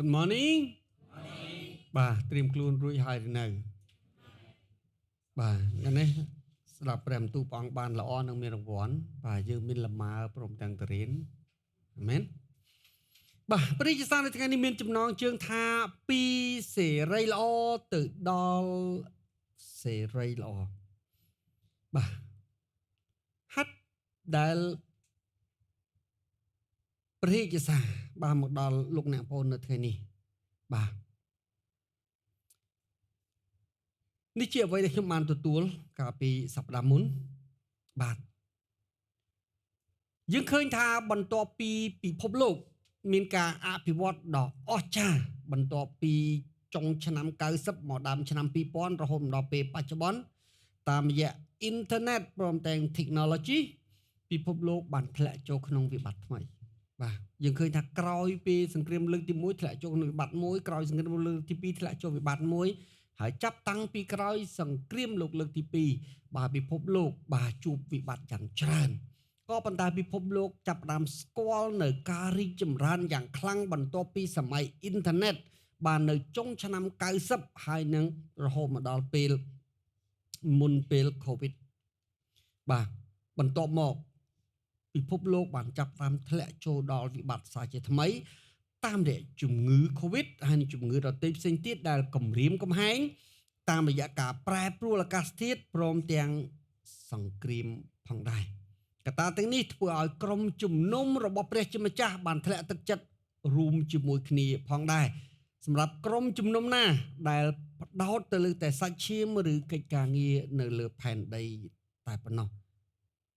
Good morning បាទត្រៀមខ្លួនរួចហើយនៅបាទនេះស្ដាប់ព្រះបន្ទូលព្រះអង្គបានល្អនឹងមានរង្វាន់បាទយើងមានលម៉ើព្រមទាំងតរៀនអាមែនបាទព្រះជាសានៅថ្ងៃនេះមានចំណងជើងថាពីសេរីល្អទៅដល់សេរីល្អបាទហាត់ដែលព្រះជាសាបានមកដល់លោកអ្នកបងប្អូននៅថ្ងៃនេះបាទនេះជាអ្វីដែលខ្ញុំបានទទួលកាលពីសប្តាហ៍មុនបាទយើងឃើញថាបន្ទាប់ពីពិភពលោកមានការអភិវឌ្ឍដ៏អស្ចារ្យបន្ទាប់ពីចុងឆ្នាំ90មកដើមឆ្នាំ2000រហូតដល់ពេលបច្ចុប្បន្នតាមរយៈអ៊ីនធឺណិតព្រមទាំង technology ពិភពលោកបានធ្លាក់ចូលក្នុងវិបត្តិថ្មីបាទយើងឃើញថាក្រោយពីសង្គ្រាមលើកទី1ធ្លាក់ចូលក្នុងវិបត្តិមួយក្រោយសង្គ្រាមលើកទី2ធ្លាក់ចូលវិបត្តិមួយហើយចាប់តាំងពីក្រោយសង្គ្រាមលោកលើកទី2បាទពិភពលោកបាទជួបវិបត្តិយ៉ាងច្រើនក៏ប៉ុន្តែពិភពលោកចាប់ផ្ដើមស្គាល់នៅការរីកចម្រើនយ៉ាងខ្លាំងបន្ទាប់ពីសម័យអ៊ីនធឺណិតបាននៅចុងឆ្នាំ90ហើយនឹងរហូតមកដល់ពេលមុនពេល COVID បាទបន្ទាប់មកពិភពលោកបានចាប់តាមធ្លាក់ចូលដល់វិបត្តិសាជាថ្មីតាមរយៈជំងឺ COVID ហើយនិងជំងឺដទៃផ្សេងទៀតដែលគំរាមកំហែងតាមរយៈការប្រែប្រួលអាកាសធាតុព្រមទាំងសង្គ្រាមផងដែរកត្តាទាំងនេះធ្វើឲ្យក្រុមជំនុំរបស់ព្រះជាម្ចាស់បានធ្លាក់ទឹកចិត្តរួមជាមួយគ្នាផងដែរសម្រាប់ក្រុមជំនុំណាដែលបដោតទៅលើតែសាច់ឈាមឬកិច្ចការងារនៅលើផែនដីតែប៉ុណ្ណោះ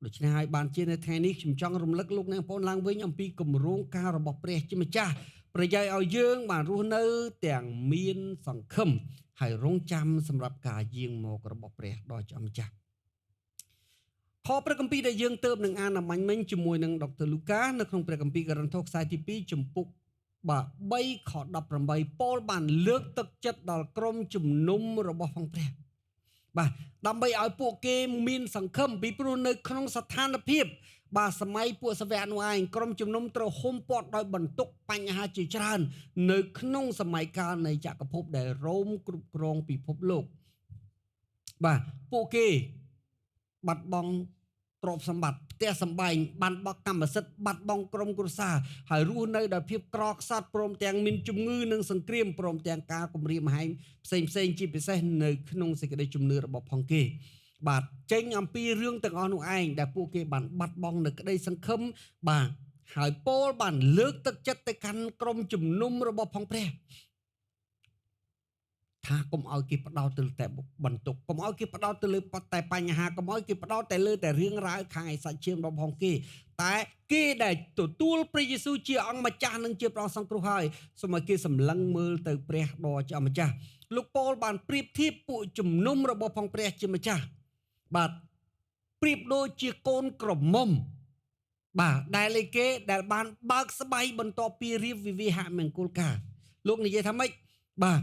ដូច្នេះហើយបានជានៅថ្ងៃនេះខ្ញុំចង់រំលឹកលោកអ្នកបងប្អូនឡើងវិញអំពីគម្រោងការរបស់ព្រះជាម្ចាស់ប្រយោជន៍ឲ្យយើងបានរស់នៅទាំងមានសង្ឃឹមហើយរងចាំសម្រាប់ការយាងមករបស់ព្រះដ៏ជាម្ចាស់ខព្រះគម្ពីរដែលយើងទើបនឹងអានអំញ្ញមិញជាមួយនឹងដុកទ័រលូកានៅក្នុងព្រះគម្ពីរកូរិនថូសខ្សែទី2ជំពូកបាទ3ខ18ប៉ូលបានលើកទឹកចិត្តដល់ក្រុមជំនុំរបស់ផងព្រះបាទដើម្បីឲ្យពួកគេមានសង្ឃឹមពីព្រោះនៅក្នុងស្ថានភាពបាទសម័យពួកសាវកនោះឯងក្រុមជំនុំត្រូវហុំព័ទ្ធដោយបន្ទុកបញ្ហាជាច្រើននៅក្នុងសម័យកាលនៃចក្រភពដែលរ៉ូមគ្រប់គ្រងពិភពលោកបាទពួកគេបាត់បង់ទ្រព្យសម្បត្តិផ្ទះសម្បែងបាត់បង់កម្មសិទ្ធិបាត់បង់ក្រុមគ្រួសារហើយរស់នៅដោយភាពក្រខ្សត់ព្រមទាំងមានជំងឺនិងសង្គ្រាមព្រមទាំងការគំរាមកំហែងផ្សេងជាពិសេសនៅក្នុងសេចក្តីជំនឿរបស់ផងគេបាទចេញអំពីរឿងទាំងអស់នោះឯងដែលពួកគេបានបាត់បង់នៅក្តីសង្ឃឹមបាទហើយពោលបានលើកទឹកចិត្តទៅកាន់ក្រុមជំនុំរបស់ផងព្រះថាកុំឲ្យគេផ្ដោតទៅតែបន្ទុកកុំឲ្យគេផ្ដោតទៅលើតែបញ្ហាកុំឲ្យគេផ្ដោតតែលើតែរឿងរ៉ាវខាងឯសាច់ឈាមរបស់ផងគេតែគេដែលទទួលព្រះយេស៊ូវជាអង្គម្ចាស់និងជាព្រះសង្គ្រោះហើយសូមឲ្យគេសម្លឹងមើលទៅព្រះដ៏ជាម្ចាស់លោកប៉ូលបានប្រៀបធៀបពួកជំនុំរបស់ផងព្រះជាម្ចាស់បាទប្រៀបដូចជាកូនក្រមុំបាទដែលគេដែលបានបើកស្បៃបន្ទាប់ពីរៀបវិវាហមង្គលការលោកនិយាយថាម៉េចបាទ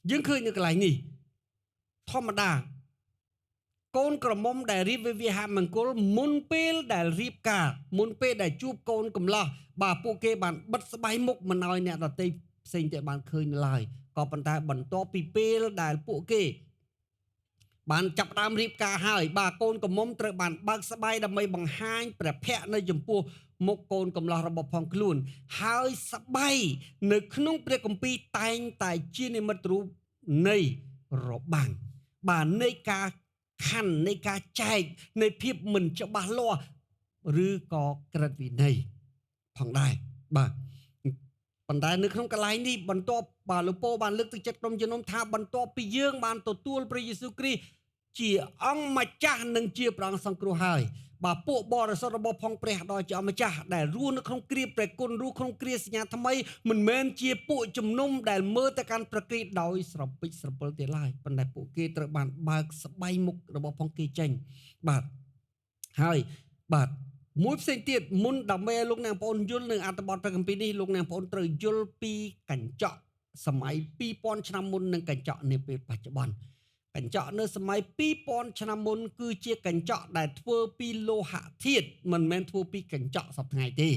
យើងឃើញនៅកន្លែងនេះធម្មតាកូនក្រមុំដែលរៀបវិវាហមង្គលមុនពេលដែលរៀបការមុនពេលដែលជួបកូនកំឡោះបាទពួកគេបានបិទស្បៃមុខមិនឲ្យអ្នកដទៃផ្សេងទៀតបានឃើញនៅឡើយក៏ប៉ុន្តែបន្ទាប់ពីពេលដែលពួកគេបានចាប់ផ្ដើមរៀបការហើយបាទកូនក្រមុំត្រូវបានបើកស្បៃដើម្បីបង្ហាញព្រះភ័ក្ត្រនៅចំពោះមុខកូនកំឡោះរបស់ផងខ្លួនហើយស្បៃនៅក្នុងព្រះគម្ពីរតែងតែជានិមិត្តរូបនៃរបាំងបាទនៃការខណ្ឌនៃការចែកនៃភាពមិនច្បាស់លាស់ឬក៏ក្រឹតវិន័យផងដែរបាទប៉ុន្តែនៅក្នុងកន្លែងនេះបន្ទាប់បាទលោកប៉ូបានលើកទឹកចិត្តក្រុមជំនុំថាបន្ទាប់ពីយើងបានទទួលព្រះយេស៊ូវគ្រីស្ទជាអង្គម្ចាស់និងជាព្រះអង្គសង្គ្រោះហើយបាទពួកបរិសុទ្ធរបស់ផងព្រះដ៏ជាម្ចាស់ដែលរស់នៅក្នុងគ្រាព្រះគុណរស់ក្នុងគ្រាសញ្ញាថ្មីមិនមែនជាពួកជំនុំដែលមើលទៅកាន់ប្រក្រតីដោយស្រពេចស្រពិលទេឡើយប៉ុន្តែពួកគេត្រូវបានបើកស្បៃមុខរបស់ផងគេចេញបាទហើយបាទមួយផ្សេងទៀតមុនដើម្បីឲ្យលោកអ្នកបងប្អូនយល់នឹងអត្ថបទព្រះគម្ពីរនេះលោកអ្នកបងប្អូនត្រូវយល់ពីកញ្ចក់សម័យ2000ឆ្នាំមុននិងកញ្ចក់នាពេលបច្ចុប្បន្នកញ្ចក់នៅសម័យ2000ឆ្នាំមុនគឺជាកញ្ចក់ដែលធ្វើពីលោហៈធាតុមិនមែនធ្វើពីកញ្ចក់សពថ្ងៃទេ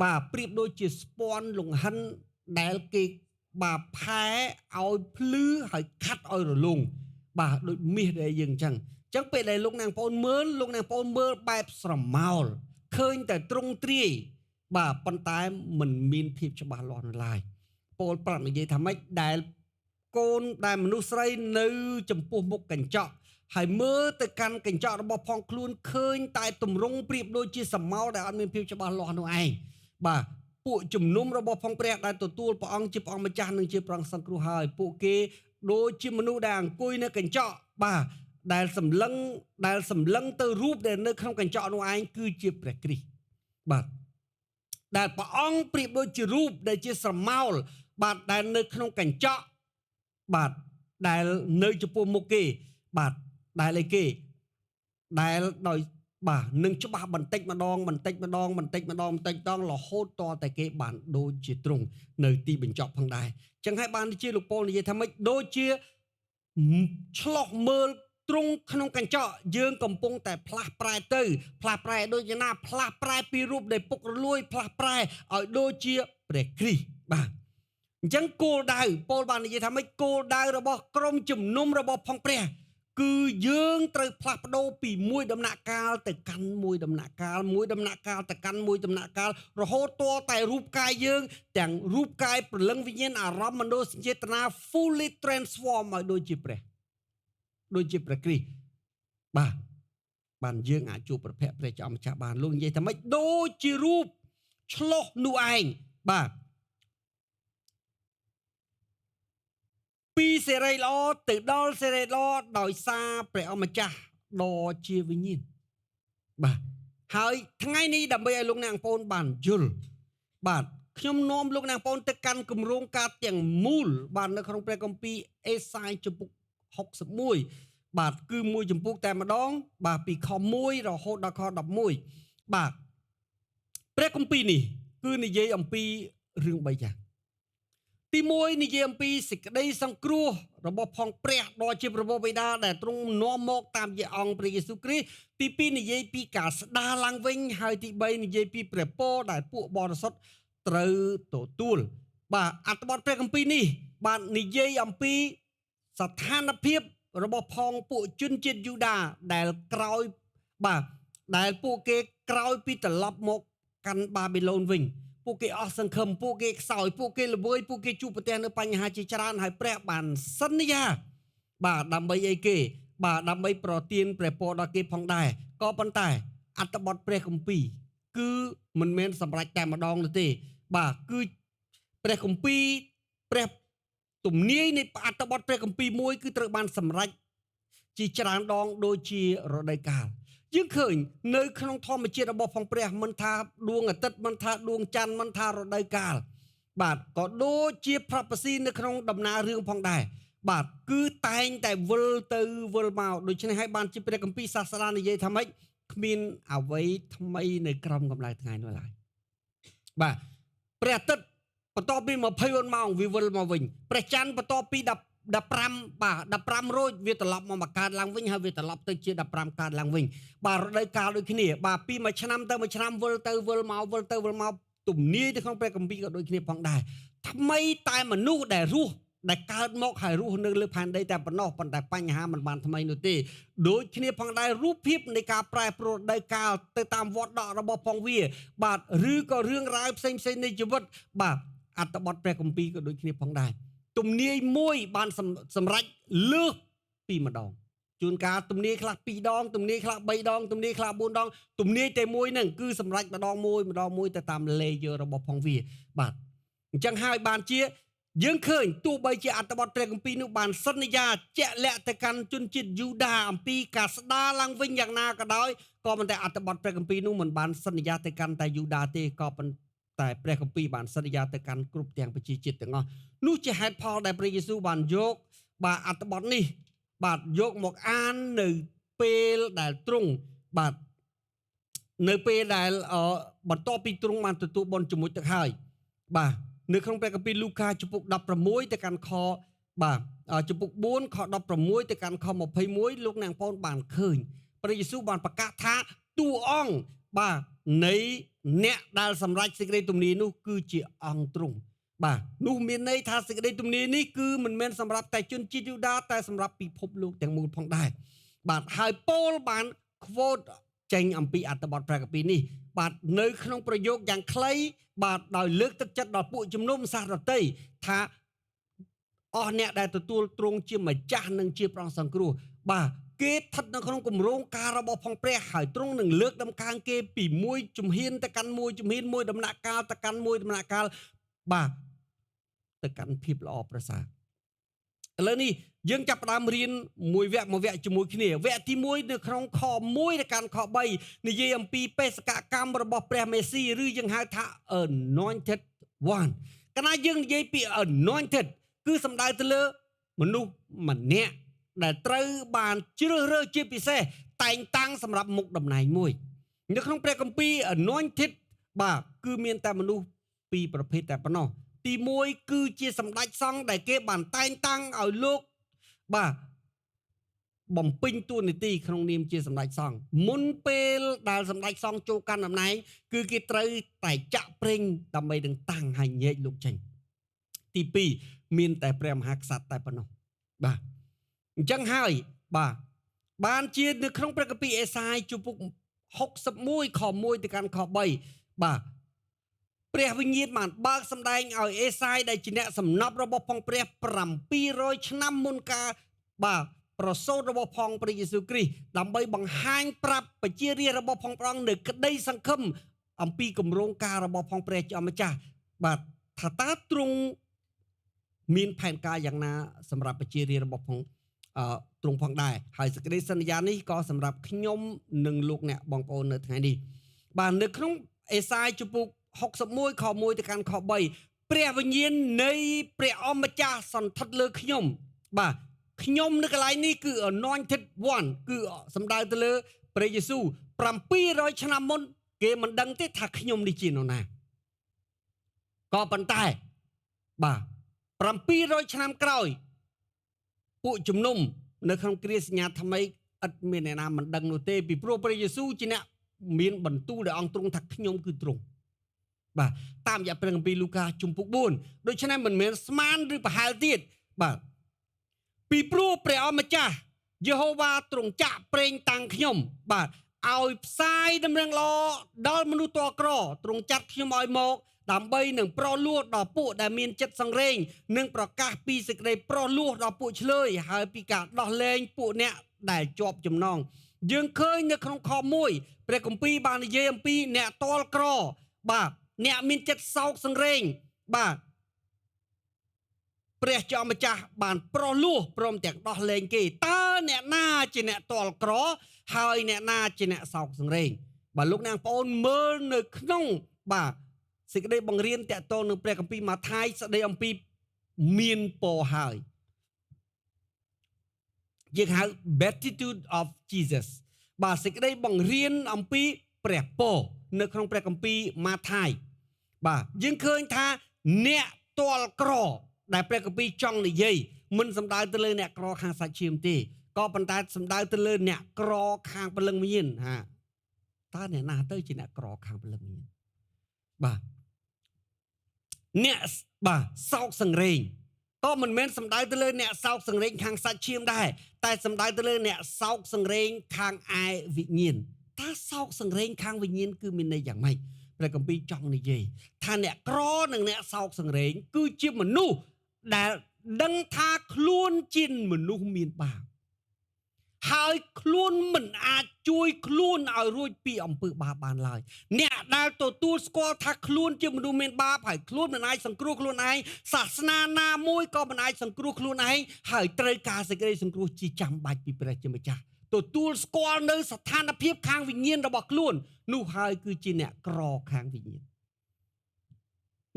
បាទប្រៀបដូចជាស្ពាន់លង្ហិន ដែលគេបាទផែឲ្យភ្លឺហើយខាត់ឲ្យរលុងបាទដូចមាសដែលយើងអញ្ចឹងពេលដែលលោកអ្នកបងមើលលោកអ្នកបងមើលបែបស្រមោលឃើញតែទ្រង់ទ្រាយបាទប៉ុន្តែมันមានភាពច្បាស់លាស់នៅឡើយពោលប្រាប់និយាយថាម៉េចដែលកូនដែលមនុស្សស្រីនៅចំពោះមុខកញ្ចក់ហើយមើលទៅកាន់កញ្ចក់របស់ផងខ្លួនឃើញតែទម្រង់ប្រៀបដូចជាស្រមោលដែលអត់មានភាពច្បាស់លាស់នោះឯងបាទពួកជំនុំរបស់ផងព្រះដែលទទួលព្រះអង្គជាព្រះអង្គម្ចាស់និងជាព្រះអង្គសង្គ្រោះហើយពួកគេដូចជាមនុស្សដែលអង្គុយនៅកញ្ចក់បាទដែលសម្លឹងទៅរូបដែលនៅក្នុងកញ្ចក់នោះឯងគឺជាព្រះគ្រីស្ទបាទដែលព្រះអង្គប្រៀបដូចជារូបដែលជាស្រមោលបាទដែលនៅក្នុងកញ្ចក់បាទដែលនៅចំពោះមុខគេបាទដែលអីគេដែលដោយបាទនឹងច្បាស់បន្តិចម្ដងរហូតតតែគេបានដូចជាទ្រង់នៅទីបញ្ចប់ផងដែរចឹងហើយបានជាលោកប៉ូលនិយាយថាម៉េចដូចជាឆ្លោះមើលទ្រង់ក្នុងកញ្ចក់យើងកំពុងតែផ្លាស់ប្រែទៅផ្លាស់ប្រែដូចយ៉ាងណាផ្លាស់ប្រែពីរូបដែលពុករលួយផ្លាស់ប្រែឲ្យដូចជាព្រះគ្រីស្ទបាទអញ្ចឹងគោលដៅប៉ូលបាននិយាយថាម៉េចគោលដៅរបស់ក្រុមជំនុំរបស់ផងព្រះគឺយើងត្រូវផ្លាស់ប្ដូរពីមួយដំណាក់កាលទៅកាន់មួយដំណាក់កាលទៅកាន់មួយដំណាក់កាលរហូតតតែរូបកាយយើងទាំងរូបកាយព្រលឹងវិញ្ញាណអារម្មណ៍មនោសញ្ចេតនា fully transform ឲ្យដូចជាព្រះគ្រីស្ទបាទបានយើងអាចជួបព្រះភ័ក្ត្រព្រះចអម្ចាស់បានលោកនិយាយថាម៉េចដូចជារូបឆ្លោះនោះឯងបាទពីសេរីល្អទៅដល់សេរីល្អដោយសារព្រះអម្ចាស់ដ៏ជាវិញ្ញាណបាទហើយថ្ងៃនេះដើម្បីឲ្យលោកអ្នកបងប្អូនបានយល់បាទខ្ញុំនាំលោកអ្នកបងប្អូនទៅកាន់គម្រោងការទាំងមូលបាទនៅក្នុងព្រះគម្ពីរអេសាយជំពូក61បាទគឺមួយជំពូកតែម្ដងបាទពីខ1រហូតដល់ខ11បាទព្រះគម្ពីរនេះគឺនិយាយអំពីរឿង3យ៉ាងទី1និយាយអំពីសេចក្តីសង្គ្រោះរបស់ផងព្រះដ៏ជាព្រះបិតាដែលទ្រង់នាំមកតាមជាអង្គព្រះយេស៊ូវគ្រីស្ទទី2និយាយពីការស្ដារឡើងវិញហើយទី3និយាយពីព្រះពរដែលពួកបរិសុទ្ធត្រូវទទួលបាទអត្ថបទព្រះគម្ពីរនេះបាននិយាយអំពីស្ថានភាពរបស់ផងពួកជនជាតិយូដាដែលក្រោយបាទដែលពួកគេក្រោយពីត្រឡប់មកកាន់បាប៊ីឡូនវិញពួកគេអស់សង្ឃឹមពួកគេខ្សោយពួកគេល្វើយពួកគេជួបប្រទះនៅបញ្ហាជាច្រើនហើយព្រះបានសន្យាបាទដើម្បីអីគេបាទដើម្បីប្រទានព្រះពរដល់គេផងដែរក៏ប៉ុន្តែអត្ថបទព្រះគម្ពីរគឺមិនមែនសម្រេចតែម្ដងនោះទេបាទគឺព្រះគម្ពីរព្រះទំនាយនៃអត្ថបទព្រះគម្ពីរមួយគឺត្រូវបានសម្រេចជាច្រើនដងដូចជារដូវកាលយើងឃើញនៅក្នុងធម្មជាតិរបស់ផងព្រះមិនថាដួងអាទិត្យមិនថាដួងច័ន្ទមិនថារដូវកាលបាទក៏ដូចជាប្រពៃនៅក្នុងដំណើររឿងផងដែរបាទគឺតែងតែវិលទៅវិលមកដូច្នេះហើយបានជាព្រះគម្ពីរសាស្ត្រានិយាយថាម៉េចគ្មានអ្វីថ្មីនៅក្រោមកម្ដៅថ្ងៃនោះឡើយបាទព្រះអាទិត្យបន្ទាប់ពី24ម៉ោងវាវិលមកវិញព្រះច័ន្ទបន្ទាប់ពី15បាទ15រោចវាត្រឡប់មកកើតឡើងវិញហើយវាត្រឡប់ទៅជា15កើតឡើងវិញបាទរដូវកាលដូចគ្នាបាទពីមួយឆ្នាំទៅមួយឆ្នាំវិលទៅវិលមកទំនាយទៅក្នុងព្រះគម្ពីរក៏ដូចគ្នាផងដែរថ្មីតែមនុស្សដែលរស់ដែលកើតមកហើយរស់នៅលើផែនដីតែប៉ុណ្ណោះប៉ុន្តែបញ្ហាមិនបានថ្មីនោះទេដូចគ្នាផងដែររូបភាពនៃការប្រែប្រួលរដូវកាលទៅតាមវដ្តដករបស់ផងវាបាទឬក៏រឿងរ៉ាវផ្សេងនៃជីវិតបាទអត្ថបទព្រះគម្ពីរក៏ដូចគ្នាផងដែរទំនាយមួយបានសម្រេចលើសពីម្ដងជួនកាលទំនាយខ្លះ2ដងទំនាយខ្លះ3ដងទំនាយខ្លះ4ដងទំនាយតែមួយហ្នឹងគឺសម្រេចម្ដងមួយទៅតាម layer របស់ផងវាបាទអញ្ចឹងហើយបានជាយើងឃើញទោះបីជាអត្ថបទព្រះគម្ពីរនោះបានសន្យាជាក់លាក់ទៅកាន់ជនជាតិយូដាអំពីការស្ដារឡើងវិញយ៉ាងណាក៏ដោយក៏ប៉ុន្តែអត្ថបទព្រះគម្ពីរនោះមិនបានសន្យាទៅកាន់តែយូដាទេក៏ប៉ុន្តែព្រះគម្ពីរបានសន្យាទៅកាន់គ្រប់ទាំងប្រជាជាតិទាំងអស់នោះជាហេតុផលដែលព្រះយេស៊ូវបានយកបាទអត្ថបទនេះបាទយកមកអាននៅពេលដែលទ្រង់បាទនៅពេលដែលបន្ទាប់ពីទ្រង់បានទទួលបុណ្យជំនួសទឹកហើយបាទនៅក្នុងព្រះគម្ពីរលូកាជំពូក16ទៅកាន់ខបាទជំពូក4ខ16ទៅកាន់ខ21លោកអ្នកបងប្អូនបានឃើញព្រះយេស៊ូវបានប្រកាសថាតួអង្គបាទនៃអ្នកដែលសម្រេចសេចក្តីទំនាយនោះគឺជាអង្គទ្រង់ បាទនោះមានន័យថាសេចក្តីទំនាយនេះគឺមិនមែនសម្រាប់តែជនជាតិយូដាតែសម្រាប់ពិភពលោកទាំងមូលផងដែរបាទហើយពោលបាន quote ចេញអំពីអត្ថបទព្រះគម្ពីរនេះបាទនៅក្នុងប្រយោគយ៉ាងខ្លីបាទដោយលើកទឹកចិត្តដល់ពួកជំនុំសាសដតីថាអស់អ្នកដែលទទួលទ្រង់ជាម្ចាស់និងជាព្រះអង្គសង្គ្រោះបាទគេស្ថិតនៅក្នុងគម្រោងការរបស់ផងព្រះហើយទ្រង់នឹងលើកដំកើងគេពីមួយជំហានទៅកាន់មួយជំហានមួយដំណាក់កាលទៅកាន់មួយដំណាក់កាលបាទទៅកាន់ភាពល្អប្រសើរឥឡូវនេះយើងចាប់ផ្ដើមរៀនមួយវគ្គជាមួយគ្នាវគ្គទី1នៅក្នុងខ1ទៅកាន់ខ3និយាយអំពីបេសកកម្មរបស់ព្រះមេស៊ីឬយើងហៅថា anointed one កាលណាយើងនិយាយពី anointed គឺសំដៅទៅលើមនុស្សម្នាក់ដែលត្រូវបានជ្រើសរើសជាពិសេសតែងតាំងសម្រាប់មុខតំណែងមួយនៅក្នុងព្រះគម្ពីរ anointed បាទគឺមានតែមនុស្សពីរប្រភេទតែប៉ុណ្ណោះទី1គឺជាសម្ដេចសង្ឃដែលគេបានតែងតាំងឲ្យលោកបាទបំពេញតួនាទីក្នុងនាមជាសម្ដេចសង្ឃមុនពេលដែលសម្ដេចសង្ឃចូលកាន់តំណែងគឺគេត្រូវតែចាក់ប្រេងដើម្បីនឹងតាំងឲ្យញែកលោកចេញទី2មានតែព្រះមហាក្សត្រតែប៉ុណ្ណោះបាទអញ្ចឹងហើយបាទបានជានៅក្នុងព្រះគម្ពីរអេសាយជំពូក61ខ1ទៅកាន់ខ3បាទព្រះវិញ្ញាណបានបើកសម្ដែងឲ្យអេសាយដែលជាអ្នកសំណប់របស់ផងព្រះ700ឆ្នាំមុនការបាទប្រសូតរបស់ផងព្រះយេស៊ូវគ្រីស្ទដើម្បីបង្ហាញប្រាប់ប្រជារាស្ត្ររបស់ផងព្រះអង្គនៅក្តីសង្ឃឹមអំពីគម្រោងការរបស់ផងព្រះជាម្ចាស់បាទថាតើទ្រង់មានផែនការយ៉ាងណាសម្រាប់ប្រជារាស្ត្ររបស់ផងទ្រង់ផងដែរហើយសេចក្តីសន្យានេះក៏សម្រាប់ខ្ញុំនិងលោកអ្នកបងប្អូននៅថ្ងៃនេះបាទនៅក្នុងអេសាយជំពូក61ខ1ទៅកាន់ខ3ព្រះវិញ្ញាណនៃព្រះអម្ចាស់សន្ធិដ្ឋលើខ្ញុំបាទខ្ញុំនៅកន្លែងនេះគឺ anointed one គឺសំដៅទៅលើព្រះយេស៊ូវ700ឆ្នាំមុនគេមិនដឹងទេថាខ្ញុំនេះជានរណាក៏ប៉ុន្តែបាទ700ឆ្នាំក្រោយពួកជំនុំនៅក្នុងគ្រាសញ្ញាថ្មីឥតមានអ្នកណាមិនដឹងនោះទេពីព្រោះព្រះយេស៊ូវជាអ្នកមានបន្ទូលដោយអង្គទ្រង់ថាខ្ញុំគឺទ្រង់បាទតាមរយៈព្រះគម្ពីរលូកាជំពូក4ដូច្នេះមិនមែនស្មានឬប្រហែលទៀតបាទពីព្រោះព្រះអម្ចាស់យេហូវ៉ាទ្រង់ចាក់ប្រេងតាំងខ្ញុំបាទឲ្យផ្សាយដំណឹងល្អដល់មនុស្សតក្រទ្រង់ចាត់ខ្ញុំឲ្យមកដើម្បីនឹងប្រោសលោះដល់ពួកដែលមានចិត្តសង្រេងនិងប្រកាសពីសេចក្តីប្រោសលោះដល់ពួកឆ្លើយហើយពីការដោះលែងពួកអ្នកដែលជាប់ចំណងយើងឃើញនៅក្នុងខ1ព្រះគម្ពីរបាននិយាយអំពីអ្នកតល់ក្របាទអ្នកមានចិត្តសោកសង្រេងបាទព្រះជាម្ចាស់បានប្រោសលោះព្រមទាំងដោះលែងគេតើអ្នកណាជាអ្នកតល់ក្រហើយអ្នកណាជាអ្នកសោកសង្រេងបាទលោកអ្នកបងប្អូនមើលនៅក្នុងបាទសេចក្តីបង្រៀនតាក់ទងនឹងព្រះគម្ពីរម៉ាថាយស្តីអំពីមានពរហើយយើងហៅ Beatitude of Jesus បាទសេចក្តីបង្រៀនអំពីព្រះពរនៅក្នុងព្រះគម្ពីរម៉ាថាយបាទយើងឃើញថាអ្នកតល់ក្រដែលព្រះគម្ពីរចង់និយាយមិនសំដៅទៅលើអ្នកក្រខាងសាច់ឈាមទេក៏ប៉ុន្តែសំដៅទៅលើអ្នកក្រខាងព្រលឹងវិញ្ញាណតើអ្នកណាទៅជាអ្នកក្រខាងព្រលឹងវិញ្ញាណបាទអ្នកបាទសោកសង្រេងក៏មិនមែនសំដៅទៅលើអ្នកសោកសង្រេងខាងសាច់ឈាមដែរតែសំដៅទៅលើអ្នកសោកសង្រេងខាងឯវិញ្ញាណតើសោកសង្រេងខាងវិញ្ញាណគឺមានន័យយ៉ាងម៉េចព្រះគម្ពីរចង់និយាយថាអ្នកក្រនិងអ្នកសោកសង្រេងគឺជាមនុស្សដែលដឹងថាខ្លួនជាមនុស្សមានបាបហើយខ្លួនមិនអាចជួយខ្លួនឲ្យរួចពីអំពើបាបបានឡើយអ្នកដែលទទួលស្គាល់ថាខ្លួនជាមនុស្សមានបាបហើយខ្លួនមិនអាចសង្គ្រោះខ្លួនឯងសាសនាណាមួយក៏មិនអាចសង្គ្រោះខ្លួនឯងហើយត្រូវការសេចក្តីសង្គ្រោះជាចាំបាច់ពីព្រះជាម្ចាស់ទទួលស្គាល់នៅស្ថានភាពខាងវិញ្ញាណរបស់ខ្លួននោះហើយគឺជាអ្នកក្រខាងវិញ្ញាណ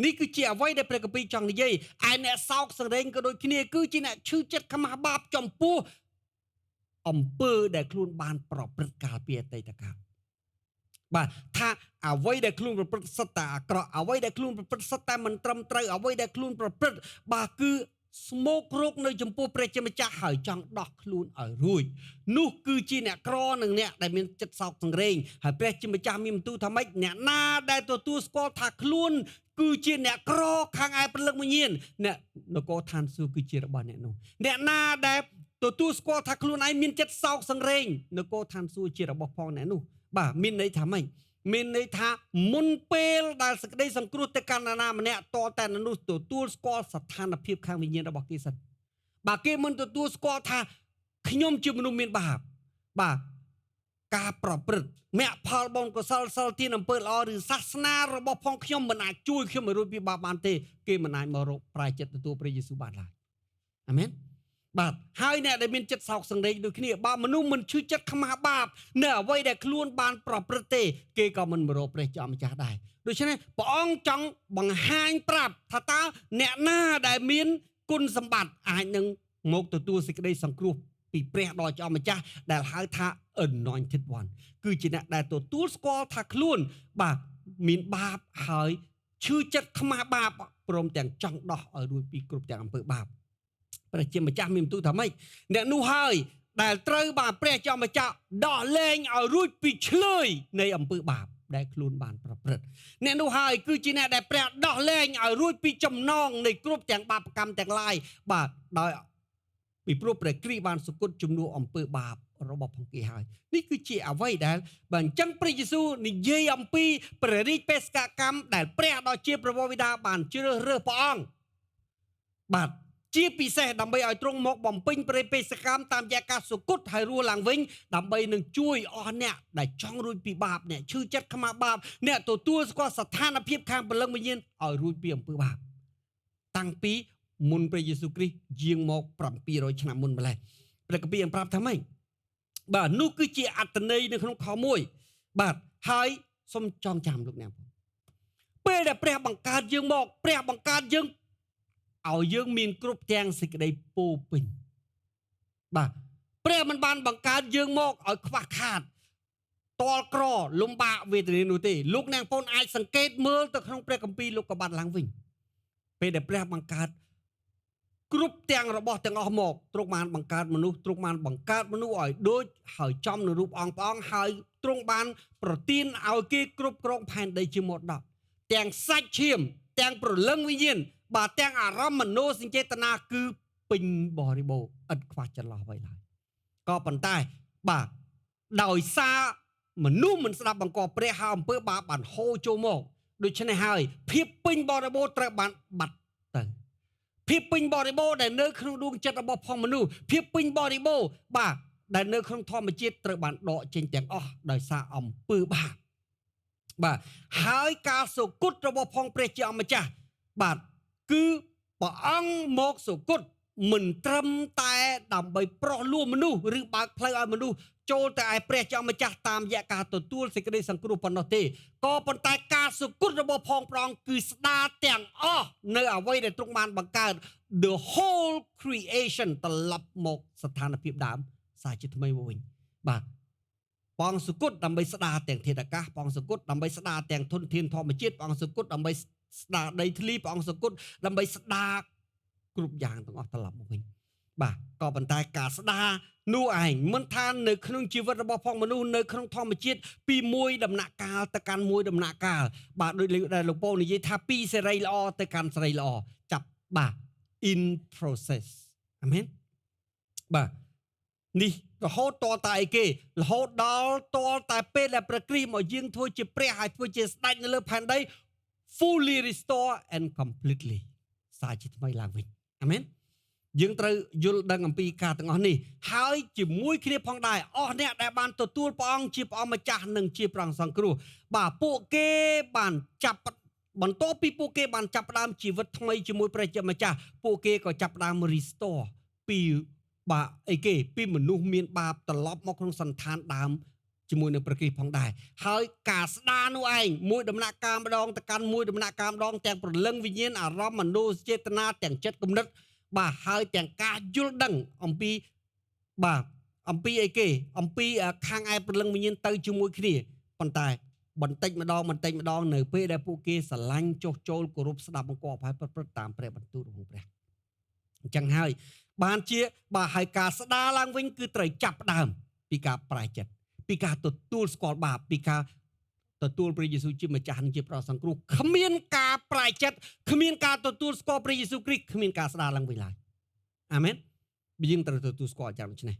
នេះគឺជាអ្វីដែលព្រះគម្ពីរចង់និយាយឯអ្នកសោកសង្រេងក៏ដូចគ្នាគឺជាអ្នកឈឺចិត្តខ្មាស់បាបចំពោះអំពើដែលខ្លួនបានប្រព្រឹត្តកាលពីអតីតកាលបាទថាអ្វីដែលខ្លួនប្រព្រឹត្តសិតតែអាក្រក់អ្វីដែលខ្លួនប្រព្រឹត្តសិតតែមិនត្រឹមត្រូវអ្វីដែលខ្លួនប្រព្រឹត្តបាទគឺ ស្មោករោគនៅចំពោះព្រះជាម្ចាស់ហើយចង់ដោះខ្លួនឲ្យរួចនោះគឺជាអ្នកក្រនិងអ្នកដែលមានចិត្តសោកសង្រេងហើយព្រះជាម្ចាស់មានបន្ទូលថាម៉េចអ្នកណាដែលទទួលស្គាល់ថាខ្លួនគឺជាអ្នកក្រខាងឯព្រលឹងវិញ្ញាណអ្នកនគរឋានសួគ៌គឺជារបស់អ្នកនោះអ្នកណាដែលទទួលស្គាល់ថាខ្លួនឯងមានចិត្តសោកសង្រេងនគរឋានសួគ៌ជារបស់ផងអ្នកនោះបាទមានន័យថាម៉េចមានន័យថាមុនពេលដែលសេចក្តីសង្គ្រោះទៅកាន់នរណាម្នាក់តតែនោះទទួលស្គាល់ស្ថានភាពខាងវិញ្ញាណរបស់គេសិនបើគេមិនទទួលស្គាល់ថាខ្ញុំជាមនុស្សមានបាបបាទការប្រព្រឹត្តមគ្គផលបុណ្យកុសលសិលទានអំពើល្អឬសាសនារបស់ផងខ្ញុំមិនអាចជួយខ្ញុំឲ្យរួចពីបាបបានទេគេមិនអាចមករកប្រាយចិត្តទទួលព្រះយេស៊ូវបានឡើយអាមែនបាទហើយអ្នកដែលមានចិត្តសោកសង្រេងដូចគ្នាបើមនុស្សមិនឈឺចិត្តខ្មាស់បាបនៅអ្វីដែលខ្លួនបានប្រព្រឹត្តទេគេក៏មិនមករកព្រះជាម្ចាស់ដែរដូច្នេះព្រះអង្គចង់បង្ហាញប្រាប់ថាតើអ្នកណាដែលមានគុណសម្បត្តិអាចនឹងមកទទួលសេចក្តីសង្គ្រោះពីព្រះដ៏ជាម្ចាស់ដែលហៅថា anointed one គឺជាអ្នកដែលទទួលស្គាល់ថាខ្លួនបាទមានបាបហើយឈឺចិត្តខ្មាស់បាបព្រមទាំងចង់ដោះឲ្យរួចពីគ្រប់ទាំងអំពើបាបព្រះជាម្ចាស់មានបន្ទូលថាម៉េចអ្នកនោះហើយដែលត្រូវបានព្រះជាម្ចាស់ដោះលែងឲ្យរួចពីឆ្លើយនៃអំពើបាបដែលខ្លួនបានប្រព្រឹត្តអ្នកនោះហើយគឺជាអ្នកដែលព្រះដោះលែងឲ្យរួចពីចំណងនៃគ្រប់ទាំងបាបកម្មទាំងឡាយបាទដោយពីព្រោះព្រះគ្រីស្ទបានសគត់ជំនួសអំពើបាបរបស់ផងគេហើយនេះគឺជាអ្វីដែលបើអញ្ចឹងព្រះយេស៊ូវនិយាយអំពីព្រះរាជបេសកកម្មដែលព្រះដ៏ជាព្រះវរបិតាបានជ្រើសរើសព្រះអង្គបាទជាពិសេសដើម្បីឲ្យទ្រង់មកបំពេញព្រះបេសកកម្មតាមរយៈការសគត់ហើយរស់ឡើងវិញដើម្បីនឹងជួយអស់អ្នកដែលចង់រួចពីបាបអ្នកឈឺចិត្តខ្មាស់បាបអ្នកទទួលស្គាល់ស្ថានភាពខាងព្រលឹងវិញ្ញាណឲ្យរួចពីអំពើបាបតាំងពីមុនព្រះយេស៊ូវគ្រីស្ទយាងមក700ឆ្នាំមុនម្លេះព្រះគម្ពីរបានប្រាប់ថាម៉េចបាទនោះគឺជាអត្ថន័យនៅក្នុងខ1បាទហើយសូមចងចាំលោកអ្នកពេលដែលព្រះបង្កើតយើងមកព្រះបង្កើតយើងឲ្យយើងមានគ្រប់ទាំងសេចក្តីពោពេញបាទព្រះមិនបានបង្កើតយើងមកឲ្យខ្វះខាតតល់ក្រលំបាកវេទនានោះទេលោកអ្នកបងអាចសង្កេតមើលទៅក្នុងព្រះគម្ពីរលោកក៏បានឡើងវិញពេលដែលព្រះបង្កើតគ្រប់ទាំងរបស់ទាំងអស់មកទ្រង់បានបង្កើតមនុស្សទ្រង់បានបង្កើតមនុស្សឲ្យដូចហើយចំនៅរូបអង្គព្រះអង្គហើយទ្រង់បានប្រទានឲ្យគេគ្រប់គ្រងផែនដីជាមរតកទាំងសាច់ឈាមទាំងព្រលឹងវិញ្ញាណបាទទាំងអារម្មណ៍មនោសញ្ចេតនាគឺពេញបរិបូរណ៍ឥតខ្វះចន្លោះអ្វីឡើយក៏ប៉ុន្តែបាទដោយសារមនុស្សមិនស្ដាប់បង្គាប់ព្រះហើយអំពើបាបបានហូរចូលមកដូច្នេះហើយភាពពេញបរិបូរណ៍ត្រូវបានបាត់ទៅភាពពេញបរិបូរណ៍ដែលនៅក្នុងដួងចិត្តរបស់ផងមនុស្សភាពពេញបរិបូរណ៍បាទដែលនៅក្នុងធម្មជាតិត្រូវបានដកចេញទាំងអស់ដោយសារអំពើបាបបាទហើយការសគត់របស់ផងព្រះជាម្ចាស់បាទគឺព្រះអង្គមកសគត់មិនត្រឹមតែដើម្បីប្រោះលួមនុស្សឬបើកផ្លូវឲ្យមនុស្សចូលទៅឯព្រះជាម្ចាស់តាមរយៈការទទួលសេចក្តីសង្គ្រោះប៉ុណ្ណោះទេក៏ប៉ុន្តែការសគត់របស់ផងព្រះអង្គគឺស្ដារទាំងអស់នៅអ្វីដែលទ្រង់បានបង្កើត the whole creation ត្រឡប់មកស្ថានភាពដើមសារជាថ្មីមកវិញបាទព្រះអង្គសគត់ដើម្បីស្ដារទាំងធាតុអាកាសព្រះអង្គសគត់ដើម្បីស្ដារទាំងធនធានធម្មជាតិព្រះអង្គសគត់ដើម្បីស្ដារដីធ្លីព្រះអង្គសគត់ដើម្បីស្ដារគ្រប់យ៉ាងទាំងអស់ត្រឡប់មកវិញបាទក៏ប៉ុន្តែការស្ដារនោះឯងមិនថានៅក្នុងជីវិតរបស់ផងមនុស្សនៅក្នុងធម្មជាតិពីមួយដំណាក់កាលទៅកាន់មួយដំណាក់កាលបាទដូចដែលលោកប៉ូលនិយាយថាពីសេរីល្អទៅកាន់សេរីល្អចាប់បាទ in process អាមែនបាទនេះរហូតតតែអីគេរហូតដល់តតែពេលដែលព្រះគ្រីស្ទមកយាងធ្វើជាព្រះហើយធ្វើជាស្ដេចនៅលើផែនដី fully restore and completely សារជាថ្មីឡើងវិញអាមែនយើងត្រូវយល់ដឹងអំពីការទាំងអស់នេះហើយជាមួយគ្នាផងដែរអស់អ្នកដែលបានទទួលព្រះអង្គជាព្រះអង្គម្ចាស់និងជាព្រះអង្គសង្គ្រោះបាទពួកគេបានចាប់បន្ទាប់ពីពួកគេបានចាប់ផ្ដើមជីវិតថ្មីជាមួយព្រះជាម្ចាស់ពួកគេក៏ចាប់ផ្ដើម restore ពីបាទអីគេពីមនុស្សមានបាបត្រឡប់មកក្នុងសន្តានដើមជាមួយនឹងព្រះគ្រីស្ទផងដែរហើយការស្ដារនោះឯងមួយដំណាក់កាលម្ដងទៅកាន់មួយដំណាក់កាលម្ដងទាំងព្រលឹងវិញ្ញាណអារម្មណ៍មនោចេតនាទាំងចិត្តគំនិតបាទហើយទាំងការយល់ដឹងអំពីបាទអំពីអីគេអំពីខាងឯព្រលឹងវិញ្ញាណទៅជាមួយគ្នាប៉ុន្តែបន្តិចម្ដងនៅពេលដែលពួកគេស្រឡាញ់ចុះចូលគោរពស្ដាប់បង្គាប់ហើយប្រព្រឹត្តតាមព្រះបន្ទូលរបស់ព្រះ ចឹងហើយបានជាបើឲ្យការស្ដារឡើងវិញគឺត្រូវចាប់ផ្ដើមពីការប្រែចិត្តពីការទទួលស្គាល់បាបពីការទទួលព្រះយេស៊ូវជាម្ចាស់និងជាព្រះសង្គ្រោះគ្មានការប្រែចិត្តគ្មានការទទួលស្គាល់ព្រះយេស៊ូវគ្រីស្ទគ្មានការស្ដារឡើងវិញឡើយអាមែនយើងត្រូវទទួលស្គាល់យ៉ាងដូច្នេះ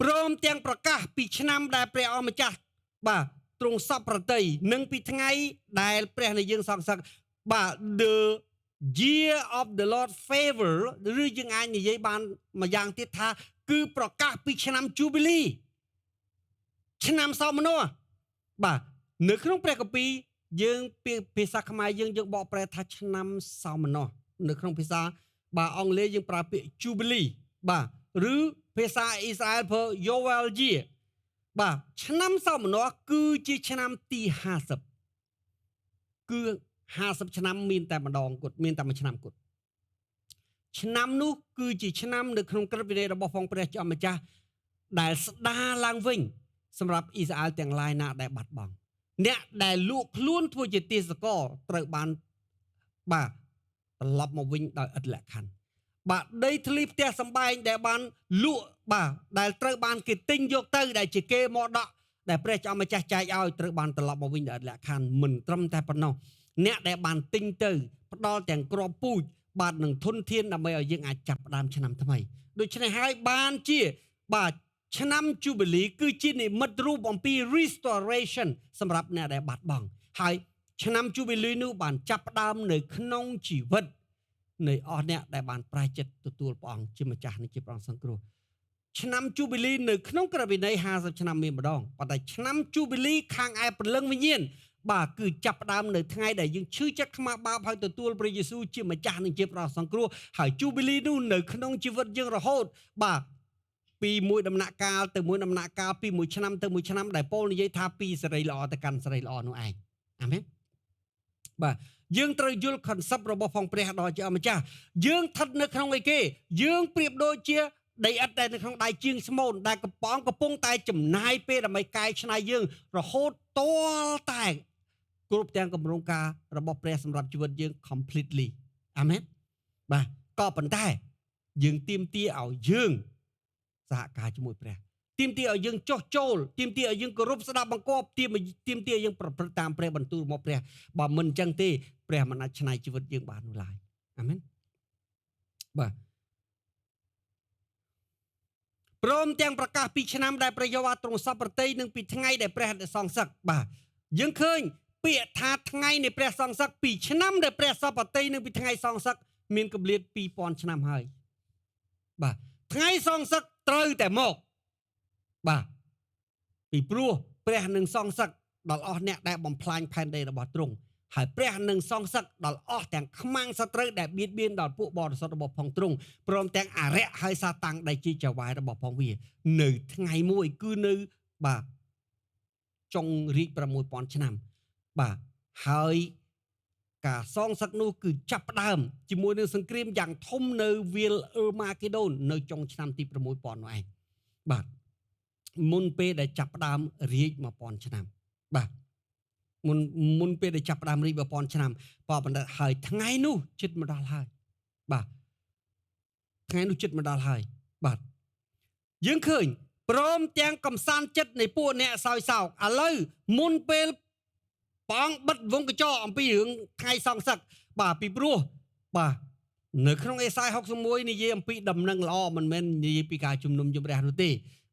ព្រមទាំងប្រកាសពីឆ្នាំដែលព្រះអម្ចាស់បាទទ្រង់សពប្រតិនិងពីថ្ងៃដែលព្រះនៃយើងសង្សឹកបាទ the year of the Lord favor ឬយើងអាចនិយាយបានមួយយ៉ាងទៀតថាគឺប្រកាសពីឆ្នាំ Jubilee ឆ្នាំសោមនស្សបាទនៅក្នុងព្រះគម្ពីរយើងភាសាខ្មែរយើងបកប្រែថាឆ្នាំសោមនស្សនៅក្នុងភាសាបាទអង់គ្លេសយើងប្រើពាក្យ Jubilee បាទឬភាសាអ៊ីស្រាអែលប្រើ Yoel year បាទឆ្នាំសោមនស្សគឺជាឆ្នាំទី50គឺ50ឆ្នាំមានតែម្ដងគត់មានតែមួយឆ្នាំគត់ឆ្នាំនោះគឺជាឆ្នាំនៅក្នុងក្រឹតវិន័យរបស់ផងព្រះជាម្ចាស់ដែលស្ដារឡើងវិញសម្រាប់អ៊ីស្រាអែលទាំងឡាយណាដែលបាត់បង់អ្នកដែលលក់ខ្លួនធ្វើជាទាសករត្រូវបានបាទត្រឡប់មកវិញដោយឥតលក្ខខណ្ឌបាទដីធ្លីផ្ទះសម្បែងដែលបានលក់បាទដែលត្រូវបានគេទិញយកទៅដែលជាគេមកដកដែលព្រះជាម្ចាស់ចែកឲ្យត្រូវបានត្រឡប់មកវិញដោយឥតលក្ខខណ្ឌមិនត្រឹមតែប៉ុណ្ណោះអ្នកដែលបានទិញទៅផ្ដល់ទាំងគ្រាប់ពូជបាទនឹងធនធានដើម្បីឲ្យយើងអាចចាប់ផ្ដើមឆ្នាំថ្មីដូច្នេះហើយបានជាបាទឆ្នាំ Jubilee គឺជានិមិត្តរូបអំពី restoration សម្រាប់អ្នកដែលបាត់បង់ហើយឆ្នាំ Jubilee នោះបានចាប់ផ្ដើមនៅក្នុងជីវិតនៃអស់អ្នកដែលបានប្រែចិត្តទទួលព្រះអង្គជាម្ចាស់និងជាព្រះអង្គសង្គ្រោះឆ្នាំ Jubilee នៅក្នុងក្រឹតវិន័យ50ឆ្នាំមានម្ដងប៉ុន្តែឆ្នាំ Jubilee ខាងឯព្រលឹងវិញ្ញាណបាទគឺចាប់ផ្ដើមនៅថ្ងៃដែលយើងឈឺចិត្តខ្មាស់បាបហើយទទួលព្រះយេស៊ូវជាម្ចាស់និងជាព្រះសង្គ្រោះហើយ Jubilee នោះនៅក្នុងជីវិតយើងរហូតបាទពីមួយដំណាក់កាលទៅមួយដំណាក់កាលពីមួយឆ្នាំទៅមួយឆ្នាំដែលពោលនិយាយថាពីសេរីល្អទៅកាន់សេរីល្អនោះឯងអាមែនបាទយើងត្រូវយល់ concept របស់ផងព្រះដ៏ជាម្ចាស់យើងស្ថិតនៅក្នុងអីគេយើងប្រៀបដូចជាដីឥដ្ឋដែលនៅក្នុងដៃជាងស្មូនដែលកំពុងតែចំណាយពេលដើម្បីកែច្នៃយើងរហូតទាល់តែគ្រប់ទាំងគម្រោងការរបស់ព្រះសម្រាប់ជីវិតយើង completely អាមែនបាទក៏ប៉ុន្តែយើងទាមទារឲ្យយើងសហការជាមួយព្រះទាមទារឲ្យយើងចោះចូលទាមទារឲ្យយើងគោរពស្ដាប់បង្គាប់ទាមទារឲ្យយើងប្រព្រឹត្តតាមព្រះបន្ទូលរបស់ព្រះបើមិនអញ្ចឹងទេព្រះមិនអាចច្នៃជីវិតយើងបាននោះឡើយអាមែនបាទព្រមទាំងប្រកាសពីឆ្នាំដែលព្រះយេហូវ៉ាទ្រង់សពប្រតិនិងពីថ្ងៃដែលព្រះសង្សឹកបាទយើងឃើញពាក្យថាថ្ងៃនៃព្រះសង្សឹកពីឆ្នាំដែលព្រះសពប្រតិនិងពីថ្ងៃសង្សឹកមានគម្លាត 2000 ឆ្នាំហើយបាទថ្ងៃសង្សឹកត្រូវតែមកបាទពីព្រោះព្រះនឹងសង្សឹកដល់អស់អ្នកដែលបំផ្លាញផែនដីរបស់ទ្រង់ហើយព្រះនឹងសង្សឹកដល់អស់ទាំងខ្មាំងសត្រូវដែលបៀតបៀនដល់ពួកបរិសុទ្ធរបស់ផងទ្រង់ព្រមទាំងអរិយហើយសាតាំងដែលជាចៅហ្វាយរបស់ផងវានៅថ្ងៃមួយគឺនៅបាទចុងរាជ 6000 ឆ្នាំបាទហើយការសងសឹកនោះគឺចាប់ផ្ដើមជាមួយនឹងសង្គ្រាមយ៉ាងធំនៅវាលអឺម៉ាកេដូននៅចុងឆ្នាំទី 6000 នោះឯងបាទមុនពេលដែលចាប់ផ្ដើមរាជ 1000 ឆ្នាំបាទមុនពេលដែលចាប់ផ្ដើមរាជ 1000 ឆ្នាំប៉ុន្តែហើយថ្ងៃនោះជិតមកដល់ហើយបាទថ្ងៃនោះជិតមកដល់ហើយបាទយើងឃើញព្រមទាំងកំសាន្តចិត្តនៃពួកអ្នកសោយសោកឥឡូវមុនពេលព្រះអង្គបិទវងកញ្ចក់អំពីរឿងថ្ងៃសង្សឹកបាទពីព្រោះបាទនៅក្នុងអេសាយ 61និយាយអំពីដំណឹងល្អមិនមែននិយាយពីការជំនុំជម្រះនោះទេ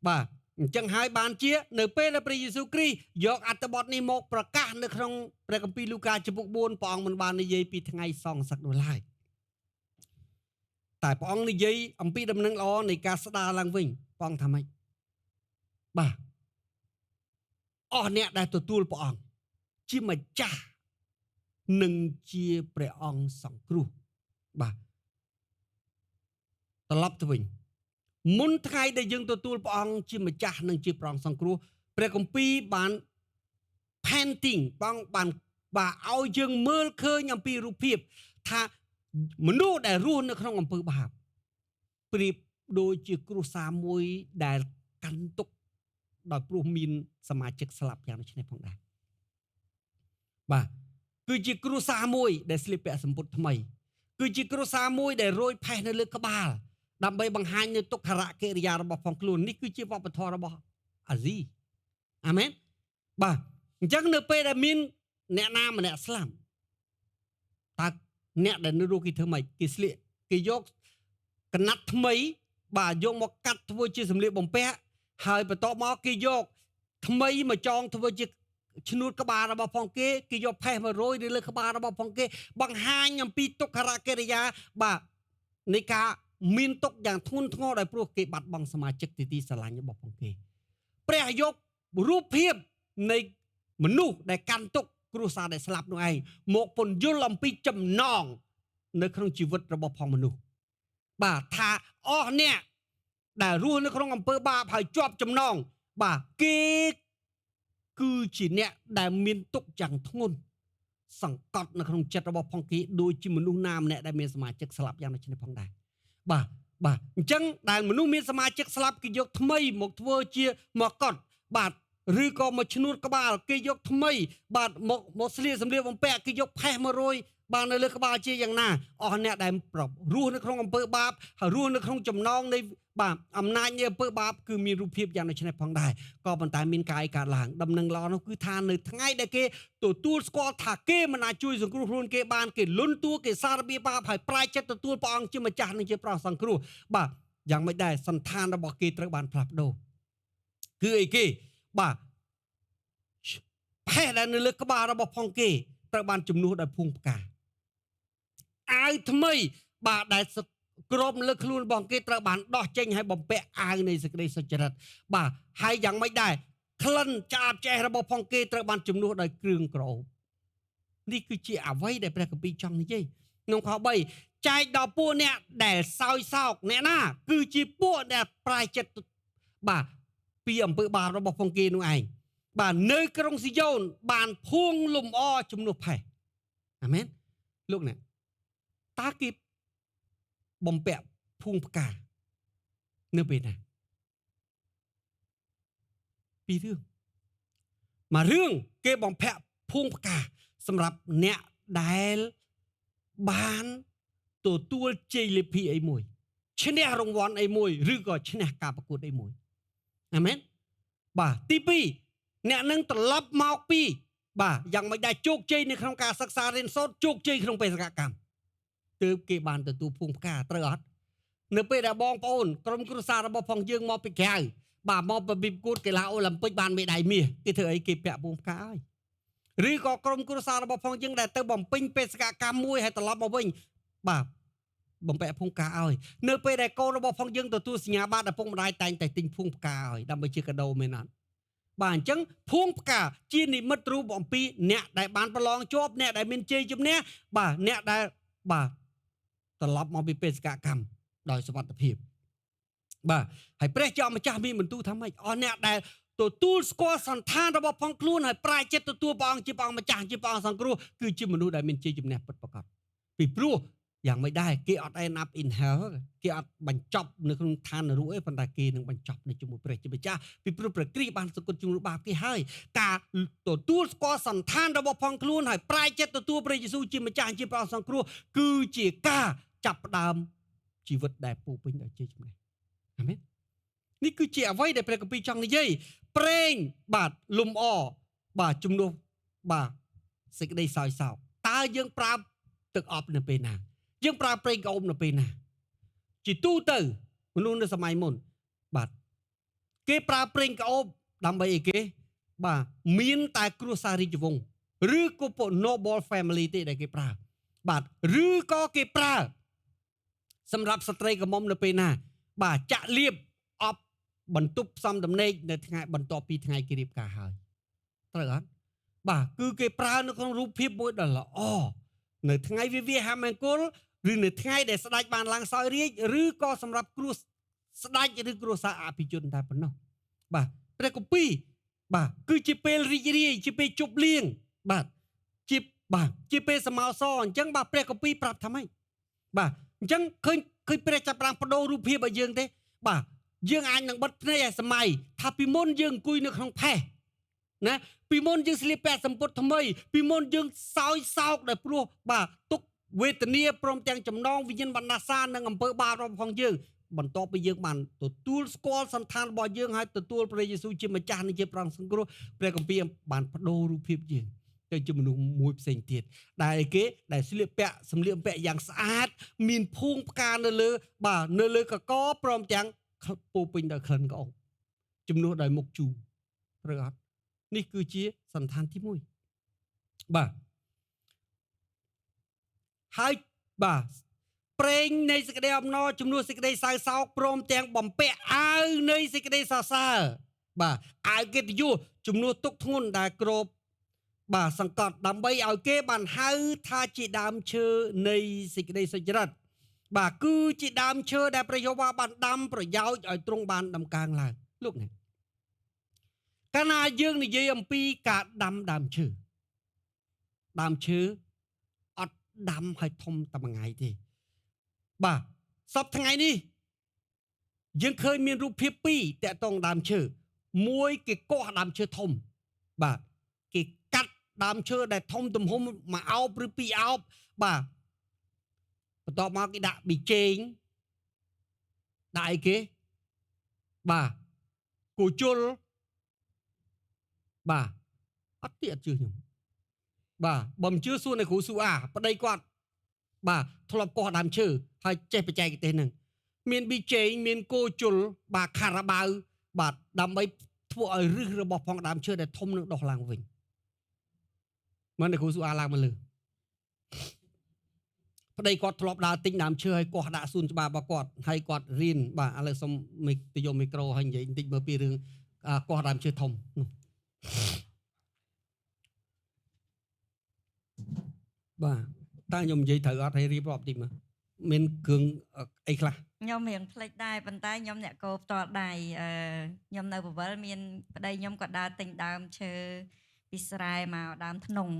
បាទអញ្ចឹងហើយបានជានៅពេលដែលព្រះយេស៊ូវគ្រីស្ទយកអត្ថបទនេះមកប្រកាសនៅក្នុងព្រះគម្ពីរលូកាជំពូក 4ព្រះអង្គមិនបាននិយាយពីថ្ងៃសង្សឹកនោះឡើយតែព្រះអង្គនិយាយអំពីដំណឹងល្អនៃការស្ដារឡើងវិញព្រះអង្គថាម៉េចបាទអស់អ្នកដែលទទួលព្រះអង្គជាម្ចាស់និងជាព្រះអង្គសង្គ្រោះបាទត្រឡប់ទៅវិញមុនថ្ងៃដែលយើងទទួលព្រះអង្គជាម្ចាស់និងជាព្រះអង្គសង្គ្រោះព្រះគម្ពីរបាន painting បងបានឲ្យយើងមើលឃើញអំពីរូបភាពថាមនុស្សដែលរស់នៅក្នុងអំពើបាបប្រៀបដូចជាគ្រួសារមួយដែលកាន់ទុក្ខដោយព្រោះមានសមាជិកស្លាប់យ៉ាងដូចនេះផងដែរបាទគឺជាគ្រួសារមួយដែលស្លៀកពាក់សម្ពុតថ្មី គឺជាគ្រួសារមួយដែលរយផេះនៅលើក្បាលដើម្បីបង្ហាញនៅទុក្ខរកិរិយារបស់ផងខ្លួននេះគឺជាវប្បធម៌របស់អាស៊ីអាមែនបាទអញ្ចឹងនៅពេលដែលមានអ្នកណាម្នាក់ស្លាប់តើអ្នកដែលនៅរស់គេធ្វើម៉េចគេស្លៀកគេយកកណាត់ថ្មីបាទយកមកកាត់ធ្វើជាសម្លៀកបំពាក់ហើយបន្ទាប់មកគេយកថ្មីមកចងធ្វើជាឈ្នួតក្បាលរបស់ផងគេយកផេះមករយនៅលើក្បាលរបស់ផងគេបង្ហាញអំពីទុក្ខរកិរិយាបាទនៃការមានទុក្ខយ៉ាងធ្ងន់ធ្ងរដោយព្រោះគេបាត់បង់សមាជិកទីស្រឡាញ់របស់ផងគេព្រះយករូបភាពនៃមនុស្សដែលកាន់ទុក្ខគ្រួសារដែលស្លាប់នោះឯងមកពន្យល់អំពីចំណងនៅក្នុងជីវិតរបស់ផងមនុស្សបាទថាអស់អ្នកដែលរស់នៅក្នុងអំពើបាបហើយជាប់ចំណងបាទគេគឺជាអ្នកដែលមានទុក្ខយ៉ាងធ្ងន់សង្កត់នៅក្នុងចិត្តរបស់ផងគេដូចជាមនុស្សណាម្នាក់ដែលមានសមាជិកស្លាប់យ៉ាងដូចនេះផងដែរបាទអញ្ចឹងដែលមនុស្សមានសមាជិកស្លាប់គេយកថ្មីមកធ្វើជាមកកត់បាទឬក៏មកឈ្នួតក្បាលគេយកថ្មីបាទមកស្លៀកសម្លៀកបំពាក់គេយកផេះមករយបាទនៅលើក្បាលជាយ៉ាងណាអស់អ្នកដែលរស់នៅក្នុងអំពើបាបហើយរស់នៅក្នុងចំណងនៃបាទអំណាចនៃអំពើបាបគឺមានរូបភាពយ៉ាងដូចនេះផងដែរក៏ប៉ុន្តែមានកាយកើតឡើងដំណឹងល្អនោះគឺថានៅថ្ងៃដែលគេទទួលស្គាល់ថាគេមិនអាចជួយសង្គ្រោះខ្លួនគេបានគេលន់តួគេសាររបៀបបាបហើយប្រែចិត្តទទួលព្រះអង្គជាម្ចាស់និងជាព្រះសង្គ្រោះបាទយ៉ាងមិនដែរសន្តានរបស់គេត្រូវបានផ្លាស់ប្ដូរគឺអីគេបាទផេះដែលនៅលើក្បាលរបស់ផងគេត្រូវបានជំនួសដោយភួងផ្កាអាវថ្មីបាទដែលក្របលើខ្លួនរបស់គេត្រូវបានដោះចេញហើយបំពាក់អាវនៃសេចក្តីសុចរិតបាទហើយយ៉ាងមិនដែរក្លិនឆ្អាបឆ្អេះរបស់ផងគេត្រូវបានជំនួសដោយគ្រឿងក្រអូបនេះគឺជាអ្វីដែលព្រះគម្ពីរចង់និយាយក្នុងខ3ចែកដល់ពួកអ្នកដែលសោយសោកអ្នកណាគឺជាពួកដែលប្រែចិត្តបាទពីអំពើបាបរបស់ផងគេនោះឯងបាទនៅក្រុងស៊ីយ៉ូនបានភួងលំអជំនួសផេះអាមែនលោកអ្នកតើគេបំពាក់ភួងផ្កានៅពេលណាពីររឿងមួយរឿងគេបំពាក់ភួងផ្កាសម្រាប់អ្នកដែលបានទទួលជ័យលាភីអីមួយឈ្នះរង្វាន់អីមួយឬក៏ឈ្នះការប្រកួតអីមួយអាមែនបាទទី2អ្នកនឹងត្រឡប់មកពីបាទយ៉ាងមិនដែរជោគជ័យនៅក្នុងការសិក្សារៀនសូត្រជោគជ័យក្នុងបេសកកម្មទើបគេបានទទួលភួងផ្កាត្រូវអត់នៅពេលដែលបងប្អូនក្រុមគ្រួសាររបស់ផងយើងមកពីក្រៅបាទមកពីប្រកួតកីឡាអូឡ িম্প ិកបានមេដាយមាសគេធ្វើអីគេពាក់ភួងផ្កាហើយឬក៏ក្រុមគ្រួសាររបស់ផងយើងដែលទៅបំពេញបេសកកម្មមួយហើយត្រឡប់មកវិញបាទបំពាក់ភួងផ្កាឲ្យនៅពេលដែលកូនរបស់ផងយើងទទួលសញ្ញាបត្រឪពុកម្ដាយតែងតែទិញភួងផ្កាឲ្យដើម្បីជាកាដូមែនអត់បាទអញ្ចឹងភួងផ្កាជានិមិត្តរូបអំពីអ្នកដែលបានប្រឡងជាប់អ្នកដែលមានជ័យជំនះបាទអ្នកដែលបាទត្រឡប់មកពីបេសកកម្មដោយសុវត្ថិភាពបាទហើយព្រះចောင်းម្ចាស់មានបន្ទូលថាម៉េចអស់អ្នកដែលទទួលស្គាល់សន្តានរបស់ផងខ្លួនហើយប្រាជ្ញចិត្តទទួលព្រះអង្គជាព្រះអង្គម្ចាស់ជាព្រះអង្គសង្គ្រោះគឺជាមនុស្សដែលមានជ័យជំនះពិតប្រាកដពីព្រោះយ៉ាងមិនដែរគេអត់ end up in hell គេអត់បញ្ចប់នៅក្នុងឋាននរកទេប៉ុន្តែគេនឹងបញ្ចប់នៅជាមួយព្រះជាម្ចាស់ពីព្រោះព្រះគ្រីស្ទបានសគត់ជំនួសបាបគេហើយការទទួលស្គាល់សន្តានរបស់ផងខ្លួនហើយប្រាជ្ញចិត្តទទួលព្រះយេស៊ូវជាម្ចាស់ជាព្រះអង្គសង្គ្រោះគឺជាការចាប់ផ្ដើមជីវិតដែលពោពេញដោយជ័យជំនះអាមែននេះគឺជាអ្វីដែលព្រះគម្ពីរចង់និយាយប្រេងបាទលំអបាទជំនួសបាទសេចក្តីសោយសោកតើយើងប្រើទឹកអប់នៅពេលណាយើងប្រើប្រេងក្អមនៅពេលណាជាទូទៅមនុស្សនៅសម័យមុនបាទគេប្រើប្រេងក្អមដើម្បីអីគេបាទមានតែគ្រួសាររាជវង្សឬក៏ពួក noble family ទេដែលគេប្រើបាទឬក៏គេប្រើសម្រាប់ស្ត្រីកមុំនៅពេលណាបាទចាក់លាបអប់បន្ទប់ផ្សំដំណេកនៅថ្ងៃបន្ទាប់ពីថ្ងៃគេរៀបការហើយត្រូវអត់បាទគឺគេប្រើនៅក្នុងរូបភាពមួយដ៏ល្អនៅថ្ងៃវិវាហមង្គលឬនៅថ្ងៃដែលស្ដេចបានឡើងសោយរាជ្យឬក៏សម្រាប់គ្រួស្ដេចឬគ្រួសារអភិជនតែប៉ុណ្ណោះបាទព្រះគម្ពីរបាទគឺជាពេលរីករាយជាពេលជប់លៀងបាទជាពេលសមោសអញ្ចឹងបាទព្រះគម្ពីរប្រាប់ថាម៉េចបាទអញ្ចឹងឃើញព្រះចាប់ផ្ដើមបដូររូបភាពឲ្យយើងទេបាទយើងអាចនឹងបិទភ្នែកឲ្យសម័យថាពីមុនយើងអង្គុយនៅក្នុងផេះណាពីមុនយើងស្លៀកពាក់សម្ពុតថ្មីពីមុនយើងសោយសោកដោយព្រោះបាទទុក វេទនាព្រមទាំងចំណងវិញ្ញាណបណ្ដាសានិងអំពើបាបរបស់ផងយើងបន្ទាប់ពីយើងបានទទួលស្គាល់សន្តានរបស់យើងហើយទទួលព្រះយេស៊ូវជាម្ចាស់និងជាព្រះសង្គ្រោះព្រះគម្ពីរបានបដូររូបភាពយើងទៅជាមនុស្សមួយផ្សេងទៀតដែលគេដែលស្លៀកពាក់សម្លៀកបំពាក់យ៉ាងស្អាតមានភួងផ្កានៅលើបាទនៅលើកកព្រមទាំងពោពេញដោយក្លិនក្អកជំនួសដោយមុខជូរឬអត់នេះគឺជាសន្តានទី1បាទហើយបាទប្រេងនៃសេចក្តីអំណរជំនួសសេចក្តីសៅសោកព្រមទាំងបំពាក់អាវនៃសេចក្តីសរសើរបាទអាវកិត្តិយសជំនួសទុកធ្ងន់ដែលគ្របបាទសង្កត់ដើម្បីឲ្យគេបានហៅថាជាដើមឈើនៃសេចក្តីសុចរិតបាទគឺជាដើមឈើដែលព្រះយេហូវ៉ាបានដាំប្រយោជន៍ឲ្យទ្រង់បានដំកើងឡើងលោកនេះកាលណាយើងនិយាយអំពីការដាំដើមឈើអត់ដាំឲ្យធំតែមួយថ្ងៃទេបាទសពថ្ងៃនេះយើងឃើញមានរូបភាពពីរតាក់ទងដើមឈើមួយគេកោះដើមឈើធំបាទគេកាត់ដើមឈើដែលធំទំហំមួយអោបឬពីរអោបបាទបន្ទាប់មកគេដាក់ប៊ីចេងដាក់អីគេបាទគូជុលបាទអត់ទេអត់ជឿខ្ញុំបាទបើមិនជឿសួរនៅគ្រូស៊ូអាប្តីគាត់បាទធ្លាប់កោះដើមឈើហើយចេះបច្ចេកទេសហ្នឹងមានប៊ីចេងមានគោជុលបាទខារ៉ាបាវបាទដើម្បីធ្វើឲ្យរឹសរបស់ផងដើមឈើដែលធំនឹងដុះឡើងវិញមិននៅគ្រូស៊ូអាឡើងមកលើប្តីគាត់ធ្លាប់ដើរទិញដើមឈើហើយកោះដាក់សួនច្បាររបស់គាត់ហើយគាត់រៀនបាទឥឡូវសុំទៅយកមីក្រូហើយនិយាយបន្តិចមើលពីរឿងកោះដើមឈើធំនោះបាទតើខ្ញុំនិយាយត្រូវអត់ឲ្យរៀបរាប់តិចមើលមានគ្រឿងអីខ្លះខ្ញុំរៀងផ្លេចដែរប៉ុន្តែខ្ញុំអ្នកកោផ្ទាល់ដៃខ្ញុំនៅបវលមានប្តីខ្ញុំក៏ដើរទិញដើមឈើពីស្រែមកដើមធ្នង់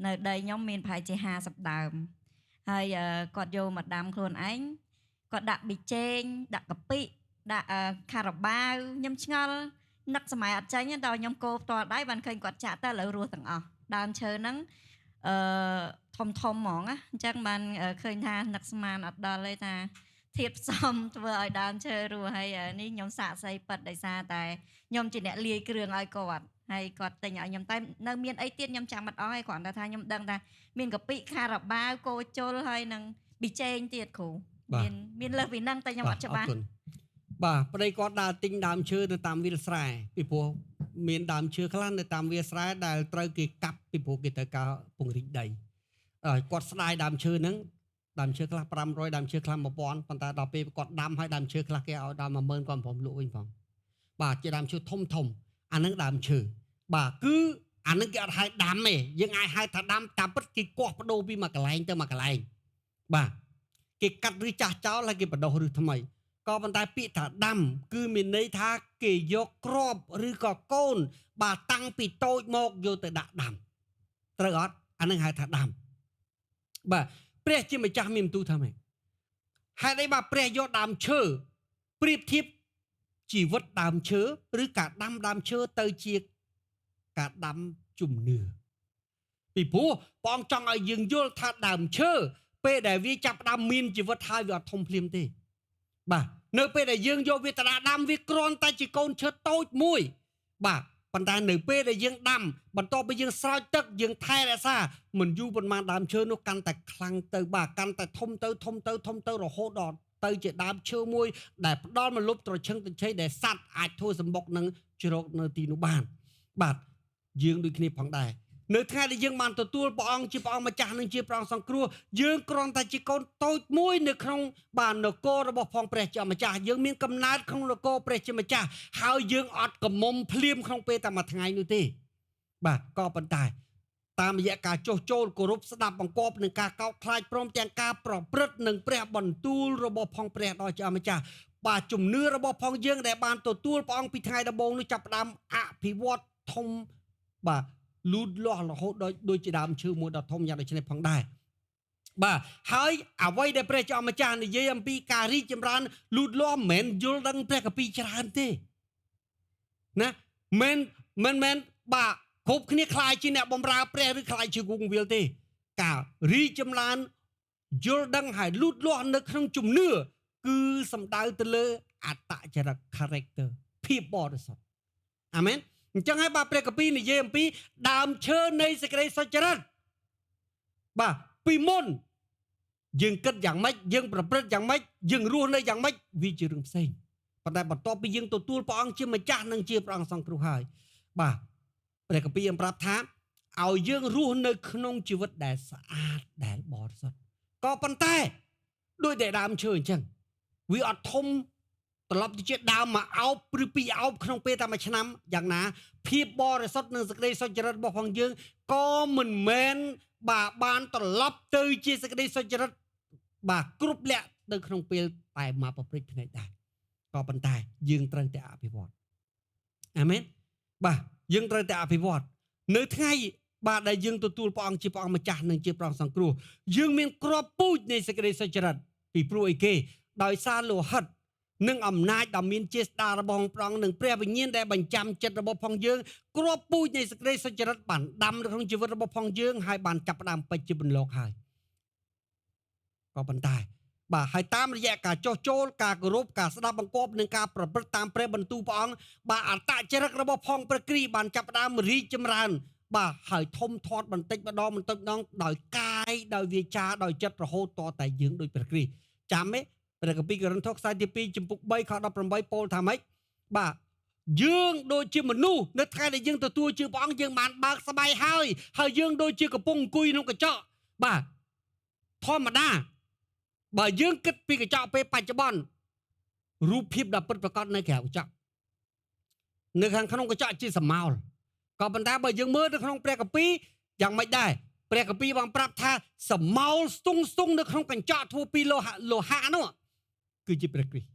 នៅដីខ្ញុំមានប្រហែលជា50ដើមហើយគាត់យកមកដាំខ្លួនឯងគាត់ដាក់ប៊ីចេងដាក់កាពិដាក់ខារ៉ាបាវខ្ញុំឆ្ងល់នឹកសម័យអត់ចាញ់ដល់ខ្ញុំកោផ្ទាល់ដៃបានឃើញគាត់ចាក់ទៅឥឡូវរស់ទាំងអស់ដើមឈើហ្នឹងធំហ្មងណាអញ្ចឹងបានឃើញថានឹកស្មានអត់ដល់ទេថាធាតុផ្សំធ្វើឲ្យដើមឈើរស់ហើយនេះខ្ញុំសាកសីប៉ិតដោយសារតែខ្ញុំជាអ្នកលាយគ្រឿងឲ្យគាត់ហើយគាត់ទិញឲ្យខ្ញុំតែនៅមានអីទៀតខ្ញុំចាំអត់អស់ហើយគ្រាន់តែថាខ្ញុំដឹងថាមានកាពិខារ៉ាបាវគោជុលហើយនឹងប៊ីចេងទៀតគ្រូមានលើសពីហ្នឹងតែខ្ញុំអត់ច្បាស់បាទប្តីគាត់ដើរទិញដើមឈើនៅតាមវាលស្រែពីព្រោះមានដើមឈើខ្លះនៅតាមវាលស្រែដែលត្រូវគេកាប់ពីព្រោះគេត្រូវការពង្រីកដីគាត់ស្ដាយដើមឈើហ្នឹងដើមឈើខ្លះ500ដើមឈើខ្លះ1000ប៉ុន្តែដល់ពេលគាត់ដាំឲ្យដើមឈើខ្លះគេឲ្យដល់10000គាត់ព្រមលក់វិញផងបាទជាដើមឈើធំអាហ្នឹងដើមឈើបាទគឺអាហ្នឹងគេអត់ហៅដាំទេយើងអាចហៅថាដាំតាមពិតគេកោះបដូរពីមួយកន្លែងទៅមួយកន្លែងបាទគេកាត់ឬចាស់ចោលហើយគេបដោះឬថ្មីក៏ប៉ុន្តែពាក្យថាដាំគឺមានន័យថាគេយកគ្រាប់ឬក៏កូនបាទតាំងពីតូចមកយកទៅដាក់ដាំត្រូវអត់អាហ្នឹងហៅថាដាំបាទព្រះជាម្ចាស់មានបន្ទូលថាម៉េចហេតុអីបាទព្រះយកដើមឈើប្រៀបធៀបជីវិតដើមឈើឬការដាំដើមឈើទៅជាការដាំជំនឿពីព្រោះព្រះអង្គចង់ឲ្យយើងយល់ថាដើមឈើពេលដែលវាចាប់ផ្ដើមមានជីវិតហើយវាអត់ធំភ្លាមទេបាទនៅពេលដែលយើងយកវាទៅដាំវាគ្រាន់តែជាកូនឈើតូចមួយបាទប៉ុន្តែនៅពេលដែលយើងដាំបន្ទាប់ពីយើងស្រោចទឹកយើងថែរក្សាមិនយូរប៉ុន្មានដើមឈើនោះកាន់តែខ្លាំងទៅបាទកាន់តែធំទៅរហូតដល់ទៅជាដើមឈើមួយដែលផ្ដល់មកលុបត្រឈឹងត្រឈៃដែលសត្វអាចធ្វើសម្បុកនឹងជ្រកនៅទីនោះបានបាទយើងដូចគ្នាផងដែរនៅថ្ងៃដែលយើងបានទទួលព្រះអង្គជាព្រះអង្គម្ចាស់និងជាព្រះអង្គសង្គ្រោះយើងគ្រាន់តែជាកូនតូចមួយនៅក្នុងបាននគររបស់ផងព្រះជាម្ចាស់យើងមានកំណើតក្នុងនគរព្រះជាម្ចាស់ហើយយើងអត់កំមុំភ្លាមក្នុងពេលតែមួយថ្ងៃនោះទេបាទក៏ប៉ុន្តែតាមរយៈការចុះចូលគោរពស្ដាប់បង្គាប់នឹងការកោតខ្លាចព្រមទាំងការប្រព្រឹត្តនឹងព្រះបន្ទូលរបស់ផងព្រះដ៏ជាម្ចាស់បាទជំនឿរបស់ផងយើងដែលបានទទួលព្រះអង្គពីថ្ងៃដំបូងនោះចាប់ផ្ដើមអភិវឌ្ឍធំបាទលូតលាស់រហូតដូចជាដើមឈើមួយដ៏ធំយ៉ាងដូចនេះផងដែរបាទហើយអ្វីដែលព្រះជាម្ចាស់និយាយអំពីការរីកចម្រើនលូតលាស់មិនមែនយល់ដឹងព្រះគម្ពីរច្រើនទេណាមិនបាទគ្រប់គ្នាខ្លាយជាអ្នកបម្រើព្រះឬខ្លាយជាគង្វាលទេការរីកចម្រើន យល់ដឹងហើយលូតលាស់នៅក្នុងជំនឿគឺសំដៅទៅលើអត្តចរិត character ភាពបរិសុទ្ធអាមែនអញ្ចឹងហើយបាទព្រះគម្ពីរនិយាយអំពីដើមឈើនៃសេចក្តីសុចរិតបាទពីមុនយើងគិតយ៉ាងម៉េចយើងប្រព្រឹត្តយ៉ាងម៉េចយើងរស់នៅយ៉ាងម៉េចវាជារឿងផ្សេងប៉ុន្តែបន្ទាប់ពីយើងទទួលព្រះអង្គជាម្ចាស់និងជាព្រះអង្គសង្គ្រោះហើយបាទព្រះគម្ពីរប្រាប់ថាឲ្យយើងរស់នៅក្នុងជីវិតដែលស្អាតដែលបរិសុទ្ធក៏ប៉ុន្តែដោយតែដើមឈើអញ្ចឹងវាអត់ធំត្រឡប់ទៅជាដើមមួយអោបឬពីរអោបក្នុងពេលតែមួយឆ្នាំយ៉ាងណាភាពបរិសុទ្ធនិងសេចក្តីសុចរិតរបស់ផងយើងក៏មិនមែនបានត្រឡប់ទៅជាសេចក្តីសុចរិតបាទគ្រប់លក្ខនៅក្នុងពេលតែមកប្រព្រឹត្តថ្ងៃដែរក៏ប៉ុន្តែយើងត្រូវតែអភិវឌ្ឍអាមែនបាទយើងត្រូវតែអភិវឌ្ឍនៅថ្ងៃបាទដែលយើងទទួលព្រះអង្គជាព្រះអង្គម្ចាស់និងជាព្រះអង្គសង្គ្រោះយើងមានគ្រាប់ពូជនៃសេចក្តីសុចរិតពីព្រោះអីគេដោយសារលោហិតនិងអំណាចដ៏មានជាស្ដាររបស់ព្រះអង្គនិងព្រះវិញ្ញាណដែលបញ្ចាំចិត្តរបស់ផងយើងគ្រាប់ពូជនៃសេចក្តីសុចរិតបានដាំនៅក្នុងជីវិតរបស់ផងយើងហើយបានចាប់ផ្ដើមពេញជាបន្លកហើយក៏ប៉ុន្តែបាទហើយតាមរយៈការចោះចូលការគោរពការស្ដាប់បង្គាប់និងការប្រព្រឹត្តតាមព្រះបន្ទូលព្រះអង្គបាទអត្តចរិតរបស់ផងព្រះគ្រីស្ទបានចាប់ផ្ដើមរីកចម្រើនបាទហើយធំធាត់បន្តិចម្ដងដោយកាយដោយវាចាដោយចិត្តរហូតតតែយើងដូចព្រះគ្រីស្ទចាំទេព្រះគម្ពីរកូរិនថូសខ្សែទី2ចំពុក3ខ18ពោលថាម៉េចបាទយើងដូចជាមនុស្សនៅថ្ងៃដែលយើងទទួលជឿព្រះអង្គយើងបានបើកស្បែកហើយយើងដូចជាកំពុងអង្គុយក្នុងកញ្ចក់បាទធម្មតាបើយើងគិតពីកញ្ចក់ពេលបច្ចុប្បន្នរូបភាពដ៏ពិតប្រាកដនៅក្រៅកញ្ចក់នៅខាងក្នុងកញ្ចក់ជាសម្ោលក៏ប៉ុន្តែបើយើងមើលទៅក្នុងព្រះគម្ពីរយ៉ាងម៉េចដែរព្រះគម្ពីរបានប្រាប់ថាសម្ោលស្ទង់នៅក្នុងកញ្ចក់ធ្វើពីលោហៈនោះគឺជាព្រះគ្រីស្ទ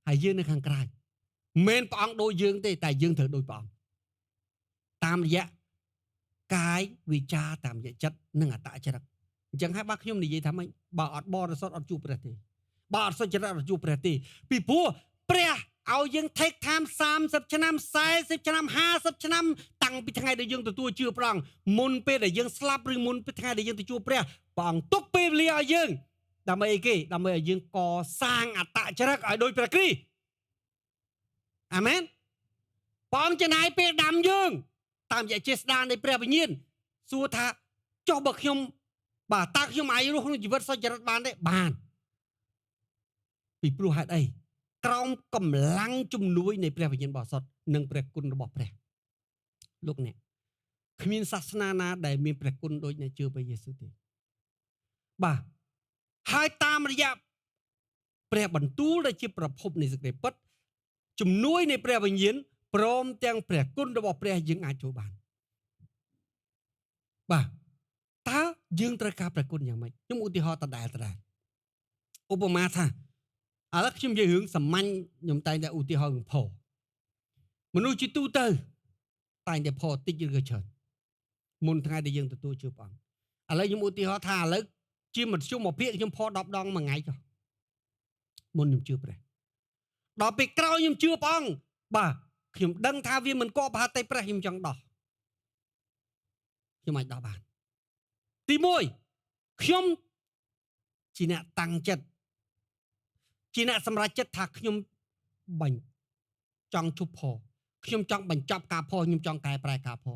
ហើយយើងនៅខាងក្រៅមិនព្រះអង្គដូចយើងទេតែយើងត្រូវដូចព្រះអង្គតាមរយៈកាយវាចាតាមរយៈចិត្តនិងអត្តចរិតអញ្ចឹងហើយបាទខ្ញុំនិយាយថាម៉េចបើអត់បរិសុទ្ធអត់ជួបព្រះទេបើអត់សុចរិតអត់ជួបព្រះទេពីព្រោះព្រះឲ្យយើង take time 30ឆ្នាំ40ឆ្នាំ50ឆ្នាំតាំងពីថ្ងៃដែលយើងទទួលជឿព្រះអង្គមុនពេលដែលយើងស្លាប់ឬមុនពេលថ្ងៃដែលយើងទៅជួបព្រះអង្គទុកពេលវេលាឲ្យយើងដើម្បីអីគេដើម្បីឲ្យយើងកសាងអត្តចរិតឲ្យដូចព្រះគ្រីស្ទអាមែនព្រះអង្គចំណាយពេលដាំយើងតាមរយៈចេស្តានៃព្រះវិញ្ញាណសួរថាចុះបើខ្ញុំបាទតើខ្ញុំអាចរស់ក្នុងជីវិតសុចរិតបានទេបានពីព្រោះហេតុអីក្រោមកម្លាំងជំនួយនៃព្រះវិញ្ញាណបរិសុទ្ធនិងព្រះគុណរបស់ព្រះលោកអ្នកគ្មានសាសនាណាដែលមានព្រះគុណដូចអ្នកជឿព្រះយេស៊ូវទេបាទហើយតាមរយៈព្រះបន្ទូលដែលជាប្រភពនៃសេចក្តីពិតជំនួយនៃព្រះវិញ្ញាណព្រមទាំងព្រះគុណរបស់ព្រះយើងអាចចូលបានបាទតើយើងត្រូវការព្រះគុណយ៉ាងម៉េចខ្ញុំឧទាហរណ៍ដដែលឧបមាថាឥឡូវខ្ញុំនិយាយរឿងសាមញ្ញខ្ញុំតែងតែឧទាហរណ៍រឿងផមនុស្សជាទូទៅតែងតែផតិចឬក៏ច្រើនមុនថ្ងៃដែលយើងទទួលជឿព្រះអង្គឥឡូវខ្ញុំឧទាហរណ៍ថាឥឡូវជាមធ្យមមួយភាគខ្ញុំផ10ដងមួយថ្ងៃចុះមុនខ្ញុំជឿព្រះដល់ពេលក្រោយខ្ញុំជឿព្រះអង្គបាទខ្ញុំដឹងថាវាមិនគួរប្រហែលតែព្រះខ្ញុំចង់ដោះខ្ញុំអាចដោះបានទី1ខ្ញុំជាអ្នកតាំងចិត្តជាអ្នកសម្រេចចិត្តថាខ្ញុំចង់ជប់ផខ្ញុំចង់បញ្ចប់ការផខ្ញុំចង់កែប្រែការផ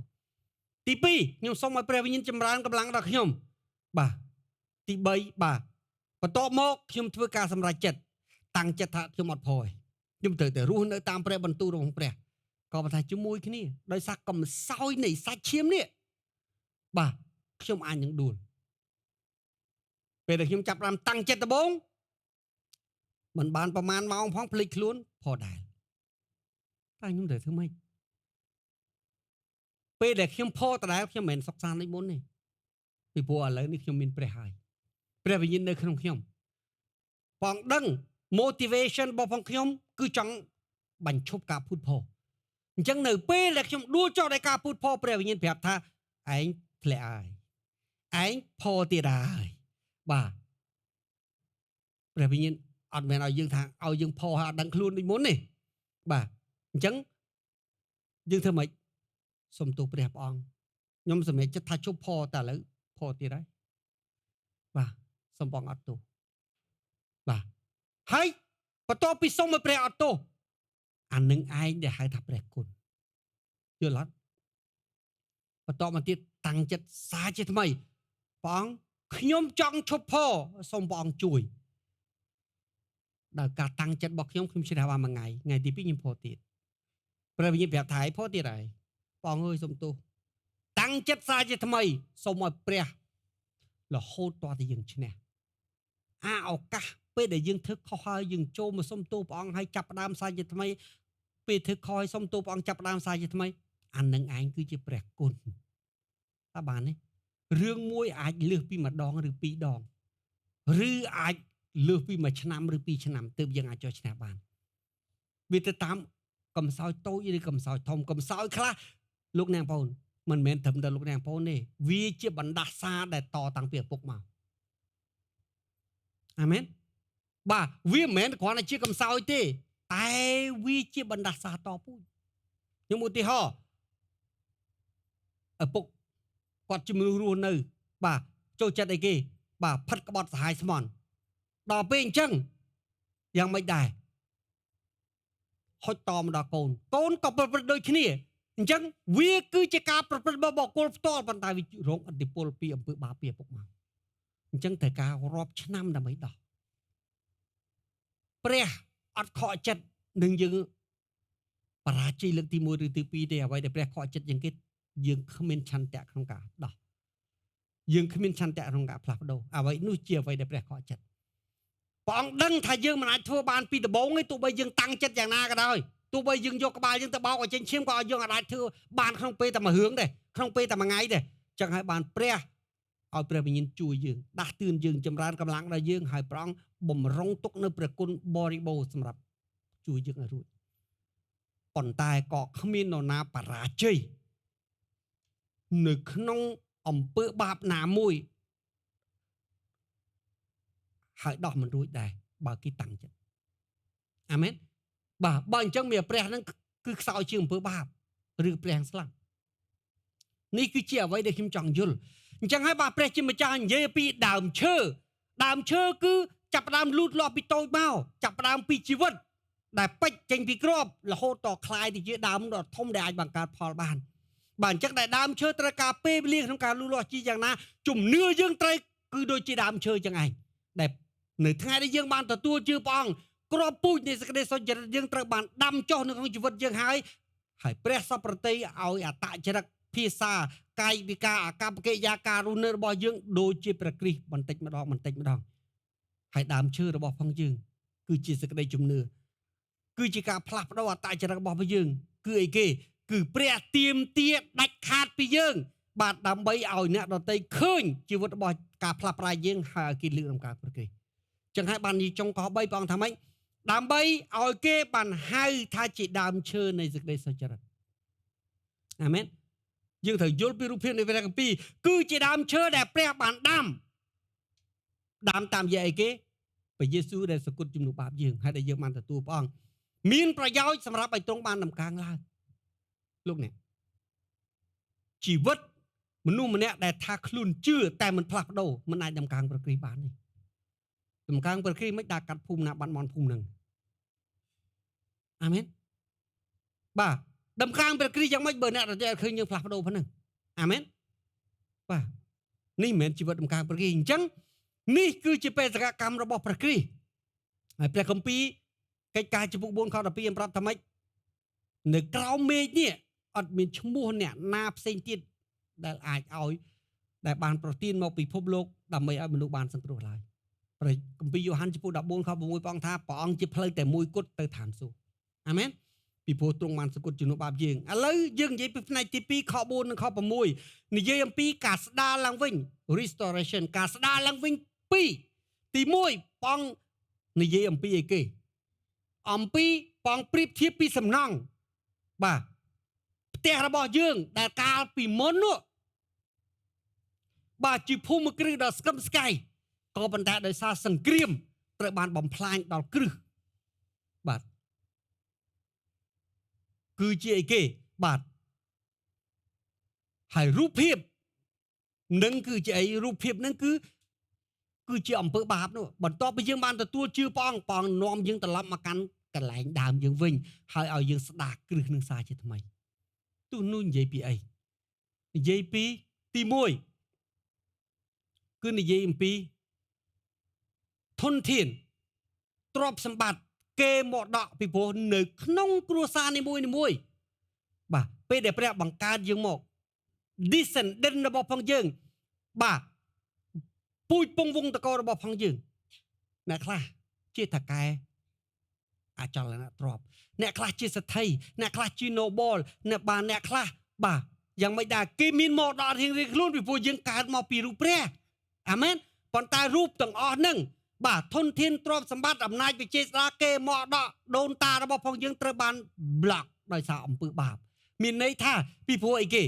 ទី2ខ្ញុំសូមឲ្យព្រះវិញ្ញាណចម្រើនកម្លាំងដល់ខ្ញុំបាទទី3បាទបន្ទាប់មកខ្ញុំធ្វើការសម្រេចចិត្តតាំងចិត្តថាខ្ញុំអត់ផទេខ្ញុំត្រូវតែរស់នៅតាមព្រះបន្ទូលរបស់ព្រះក៏ប៉ុន្តែជាមួយគ្នាដោយសារកំសោយនៃសាច់ឈាមនេះបាទខ្ញុំអាចនឹងដួលពេលដែលខ្ញុំចាប់ផ្ដើមតាំងចិត្តដំបូងមិនបានប្រមាណម៉ោងផងភ្លេចខ្លួនផដែរតែខ្ញុំត្រូវធ្វើម៉េចពេលដែលខ្ញុំផដដែលខ្ញុំមិនមែនសុខសាន្តដូចមុនទេពីព្រោះឥឡូវនេះខ្ញុំមានព្រះហើយព្រះវិញ្ញាណនៅក្នុងខ្ញុំផងដឹង motivation របស់ផងខ្ញុំគឺចង់បញ្ឈប់ការភូតផអញ្ចឹងនៅពេលដែលខ្ញុំដួលចុះដោយការភូតផព្រះវិញ្ញាណប្រាប់ថាឯងធ្លាក់ហើយឯងផទៀតហើយបាទព្រះវិញ្ញាណអត់មែនឲ្យយើងថាឲ្យយើងផហើយអត់ដឹងខ្លួនដូចមុនទេបាទអញ្ចឹងយើងធ្វើម៉េចសុំទោសព្រះព្រះអង្គខ្ញុំសម្រេចចិត្តថាជប់ផតែឥឡូវផទៀតហើយបាទ សូមបងអត់ទោសបាទហើយបន្ទាប់ពីសុំឲ្យព្រះអត់ទោសអានឹងឯងដែលហៅថាព្រះគុណយល់អត់បន្តមកទៀតតាំងចិត្តសារជាថ្មីព្រះអង្គខ្ញុំចង់ឈប់ផសូមព្រះអង្គជួយដល់ការតាំងចិត្តរបស់ខ្ញុំឈ្នះបានមួយថ្ងៃទី2ខ្ញុំផទៀតព្រះវិញ្ញាណប្រាប់ថាឲ្យផទៀតហើយព្រះអង្គអើយសូមទោសតាំងចិត្តសារជាថ្មីសូមឲ្យព្រះរហូតតតែយើងឈ្នះឱកាសពេលដែលយើងធ្វើខុសហើយយើងចូលមកសុំទោសព្រះអង្គហើយចាប់ផ្ដើមសារជាថ្មីពេលធ្វើខុសហើយសុំទោសព្រះអង្គចាប់ផ្ដើមសារជាថ្មីអានឹងឯងគឺជាព្រះគុណតើបានទេរឿងមួយអាចលើសពីម្ដងឬពីរដងឬអាចលើសពី1ឆ្នាំឬ2ឆ្នាំទើបយើងអាចចុះឈ្នះបានវាទៅតាមកំសោយតូចឬកំសោយធំកំសោយខ្លះលោកអ្នកបងប្អូនមិនមែនត្រឹមតែលោកអ្នកបងប្អូនទេវាជាបណ្ដាសាដែលតតាំងពីឪពុកមកអាមែនបាទវាមិនមែនគ្រាន់តែជាកំសោយទេតែវាជាបណ្ដាសាតពូជខ្ញុំឧទាហរណ៍ឪពុកគាត់ជាមនុស្សរស់នៅបាទចូលចិត្តអីគេបាទផិតក្បត់សហាយស្មន់ដល់ពេលអញ្ចឹងយ៉ាងមិនដែរហុចតមកដល់កូនក៏ប្រព្រឹត្តដូចគ្នាអញ្ចឹងវាគឺជាការប្រព្រឹត្តរបស់បុគ្គលផ្ទាល់ប៉ុន្តែវារងឥទ្ធិពលពីអំពើបាបពីឪពុកមកអញ្ចឹងត្រូវការរាប់ឆ្នាំដើម្បីដោះព្រះអត់ខកចិត្តនឹងយើងបរាជ័យលើកទី1ឬទី2ទេអ្វីដែលព្រះខកចិត្តយើងគេយើងគ្មានឆន្ទៈក្នុងការដោះយើងគ្មានឆន្ទៈក្នុងការផ្លាស់ប្ដូរអ្វីនោះជាអ្វីដែលព្រះខកចិត្តព្រះអង្គដឹងថាយើងមិនអាចធ្វើបានពីដំបូងទេទោះបីយើងតាំងចិត្តយ៉ាងណាក៏ដោយទោះបីយើងយកក្បាលយើងទៅបោកឲ្យចេញឈាមក៏យើងអាចធ្វើបានក្នុងពេលតែមួយរឿងដែរក្នុងពេលតែមួយថ្ងៃដែរចឹងហើយបានព្រះឲ្យព្រះវិញ្ញាណជួយយើងដាស់តឿនយើងចម្រើនកម្លាំងដល់យើងហើយព្រះអង្គបំរុងទុកនៅព្រះគុណបរិបូរណ៍សម្រាប់ជួយយើងឲ្យរួចប៉ុន្តែក៏គ្មាននរណាបរាជ័យនៅក្នុងអំពើបាបណាមួយហើយដោះមិនរួចដែរបើគេតាំងចិត្តអាមែនបាទបើអញ្ចឹងមានព្រះហ្នឹងគឺខ្សោយជាងអំពើបាបឬព្រះស្លាប់នេះគឺជាអ្វីដែលខ្ញុំចង់យល់អញ្ចឹងហើយបាទព្រះជាម្ចាស់និយាយពីដើមឈើគឺចាប់ផ្ដើមលូតលាស់ពីតូចមកចាប់ផ្ដើមពីជីវិតដែលពេជ្រចេញពីគ្រាប់រហូតដល់คล้ายទៅជាដើមដ៏ធំដែលអាចបង្កើតផលបានបាទអញ្ចឹងដែលដើមឈើត្រូវការពេលវេលាក្នុងការលូតលាស់ជាយ៉ាងណាជំនឿយើងត្រូវគឺដូចជាដើមឈើចឹងឯងដែលនៅថ្ងៃដែលយើងបានទទួលជឿព្រះអង្គគ្រាប់ពូជនៃសេចក្តីសុចរិតយើងត្រូវបានដាំចុះនៅក្នុងជីវិតយើងហើយព្រះសពប្រតិឲ្យអតចរិតភាសាកាយវិការអាកប្បកិរិយាការរស់នៅរបស់យើងដូចជាព្រះគ្រីស្ទបន្តិចម្ដងហើយដើមឈើរបស់ផងយើងគឺជាសេចក្តីជំនឿគឺជាការផ្លាស់ប្ដូរអតចរិតរបស់យើងគឺអីគេគឺព្រះទាមទារដាច់ខាតពីយើងបាទដើម្បីឲ្យអ្នកដទៃឃើញជីវិតរបស់ការផ្លាស់ប្រែយើងហើយឲ្យគេលើកដំណើរព្រះគ្រីស្ទចឹងហើយបាននិយាយចុងក3ព្រះអង្គថាម៉េចដើម្បីឲ្យគេបានហៅថាជាដើមឈើនៃសេចក្តីសុចរិតអាមែនយើងត្រូវយល់ពីរូបភាពនៃព្រះគម្ពីរគឺជាដើមឈើដែលព្រះបានដាំតាមរយៈអីគេព្រះយេស៊ូវដែលសគត់ជំនួសបាបយើងហើយដែលយើងបានទទួលព្រះអង្គមានប្រយោជន៍សម្រាប់ឲ្យទ្រង់បានដំកើងឡើងលោកអ្នកជីវិតមនុស្សម្នាក់ដែលថាខ្លួនជឿតែមិនផ្លាស់ប្ដូរមិនអាចដំកើងព្រះគ្រីស្ទបានទេដំកើងព្រះគ្រីស្ទមិនដាក់កាត់ភូមិណាបាត់បង់ភូមិនឹងអាមែនបាទដំកើងព្រះគ្រីស្ទយ៉ាងម៉េចបើអ្នកដែលឃើញយើងផ្លាស់ប្ដូរប៉ុណ្ណឹងអាមែនបាទនេះមិនមែនជីវិតដំកើងព្រះគ្រីស្ទអញ្ចឹងនេះគឺជាបេសកកម្មរបស់ព្រះគ្រីស្ទហើយព្រះគម្ពីរកិច្ចការចំពុក4ខ12ប្រាប់ថាម៉េចនៅក្រោមមេឃនេះអត់មានឈ្មោះអ្នកណាផ្សេងទៀតដែលអាចឲ្យដែលបានប្រទានមកពិភពលោកដើម្បីឲ្យមនុស្សបានសង្គ្រោះឡើយព្រះគម្ពីរយ៉ូហានចំពុក14ខ6ព្រះអង្គថាព្រះអង្គជាផ្លូវតែមួយគត់ទៅឋានសួគ៌អាមែនពីព្រោះទ្រង់បានសគត់ជំនួសបាបយើងឥឡូវយើងនិយាយពីផ្នែកទី2ខ4និងខ6និយាយអំពីការស្ដារឡើងវិញ restoration ការស្ដារឡើងវិញ2ទី1ព្រះអង្គនិយាយអំពីអីគេអំពីព្រះអង្គប្រៀបធៀបពីសំណង់បាទផ្ទះរបស់យើងដែលកាលពីមុននោះបាទជាភូមិគ្រឹះដ៏ស្កឹមស្កៃក៏ប៉ុន្តែដោយសារសង្គ្រាមត្រូវបានបំផ្លាញដល់គ្រឹះបាទគឺជាអីគេបាទហើយរូបភាពនឹងគឺជាអីរូបភាពនឹងគឺ គឺជាអំពើបាបនោះបន្ទាប់ពីយើងបានទទួលជឿព្រះអង្គព្រះអង្គនាំយើងត្រឡប់មកកាន់កន្លែងដើមយើងវិញហើយឲ្យយើងស្ដារគ្រឹះនឹងសារជាថ្មីទូនោះនិយាយពីអីនិយាយពីទី1គឺនិយាយអំពីធនធានទ្រព្យសម្បត្តិគេមកដកពីព្រោះនៅក្នុងគ្រួសារនីមួយៗបាទពេលដែលព្រះបង្កើតយើងមក descendant របស់ផងយើងបាទពូជពងវងតករបស់ផងយើងអ្នកខ្លះជាថកែអចលនទ្រព្យអ្នកខ្លះជាសេដ្ឋីអ្នកខ្លះជា noble អ្នកខ្លះបាទយ៉ាងមិនដែរគេមានមកដល់រៀងខ្លួនពីព្រោះយើងកើតមកពីរូបព្រះអាមែនប៉ុន្តែរូបទាំងអស់ហ្នឹងបាទធនធានទ្រព្យសម្បត្តិអំណាចវិជ័យស្ដាគេមកដល់ដូនតារបស់ផងយើងត្រូវបាន block ដោយសារអំពើបាបមានន័យថាពីព្រោះអីគេ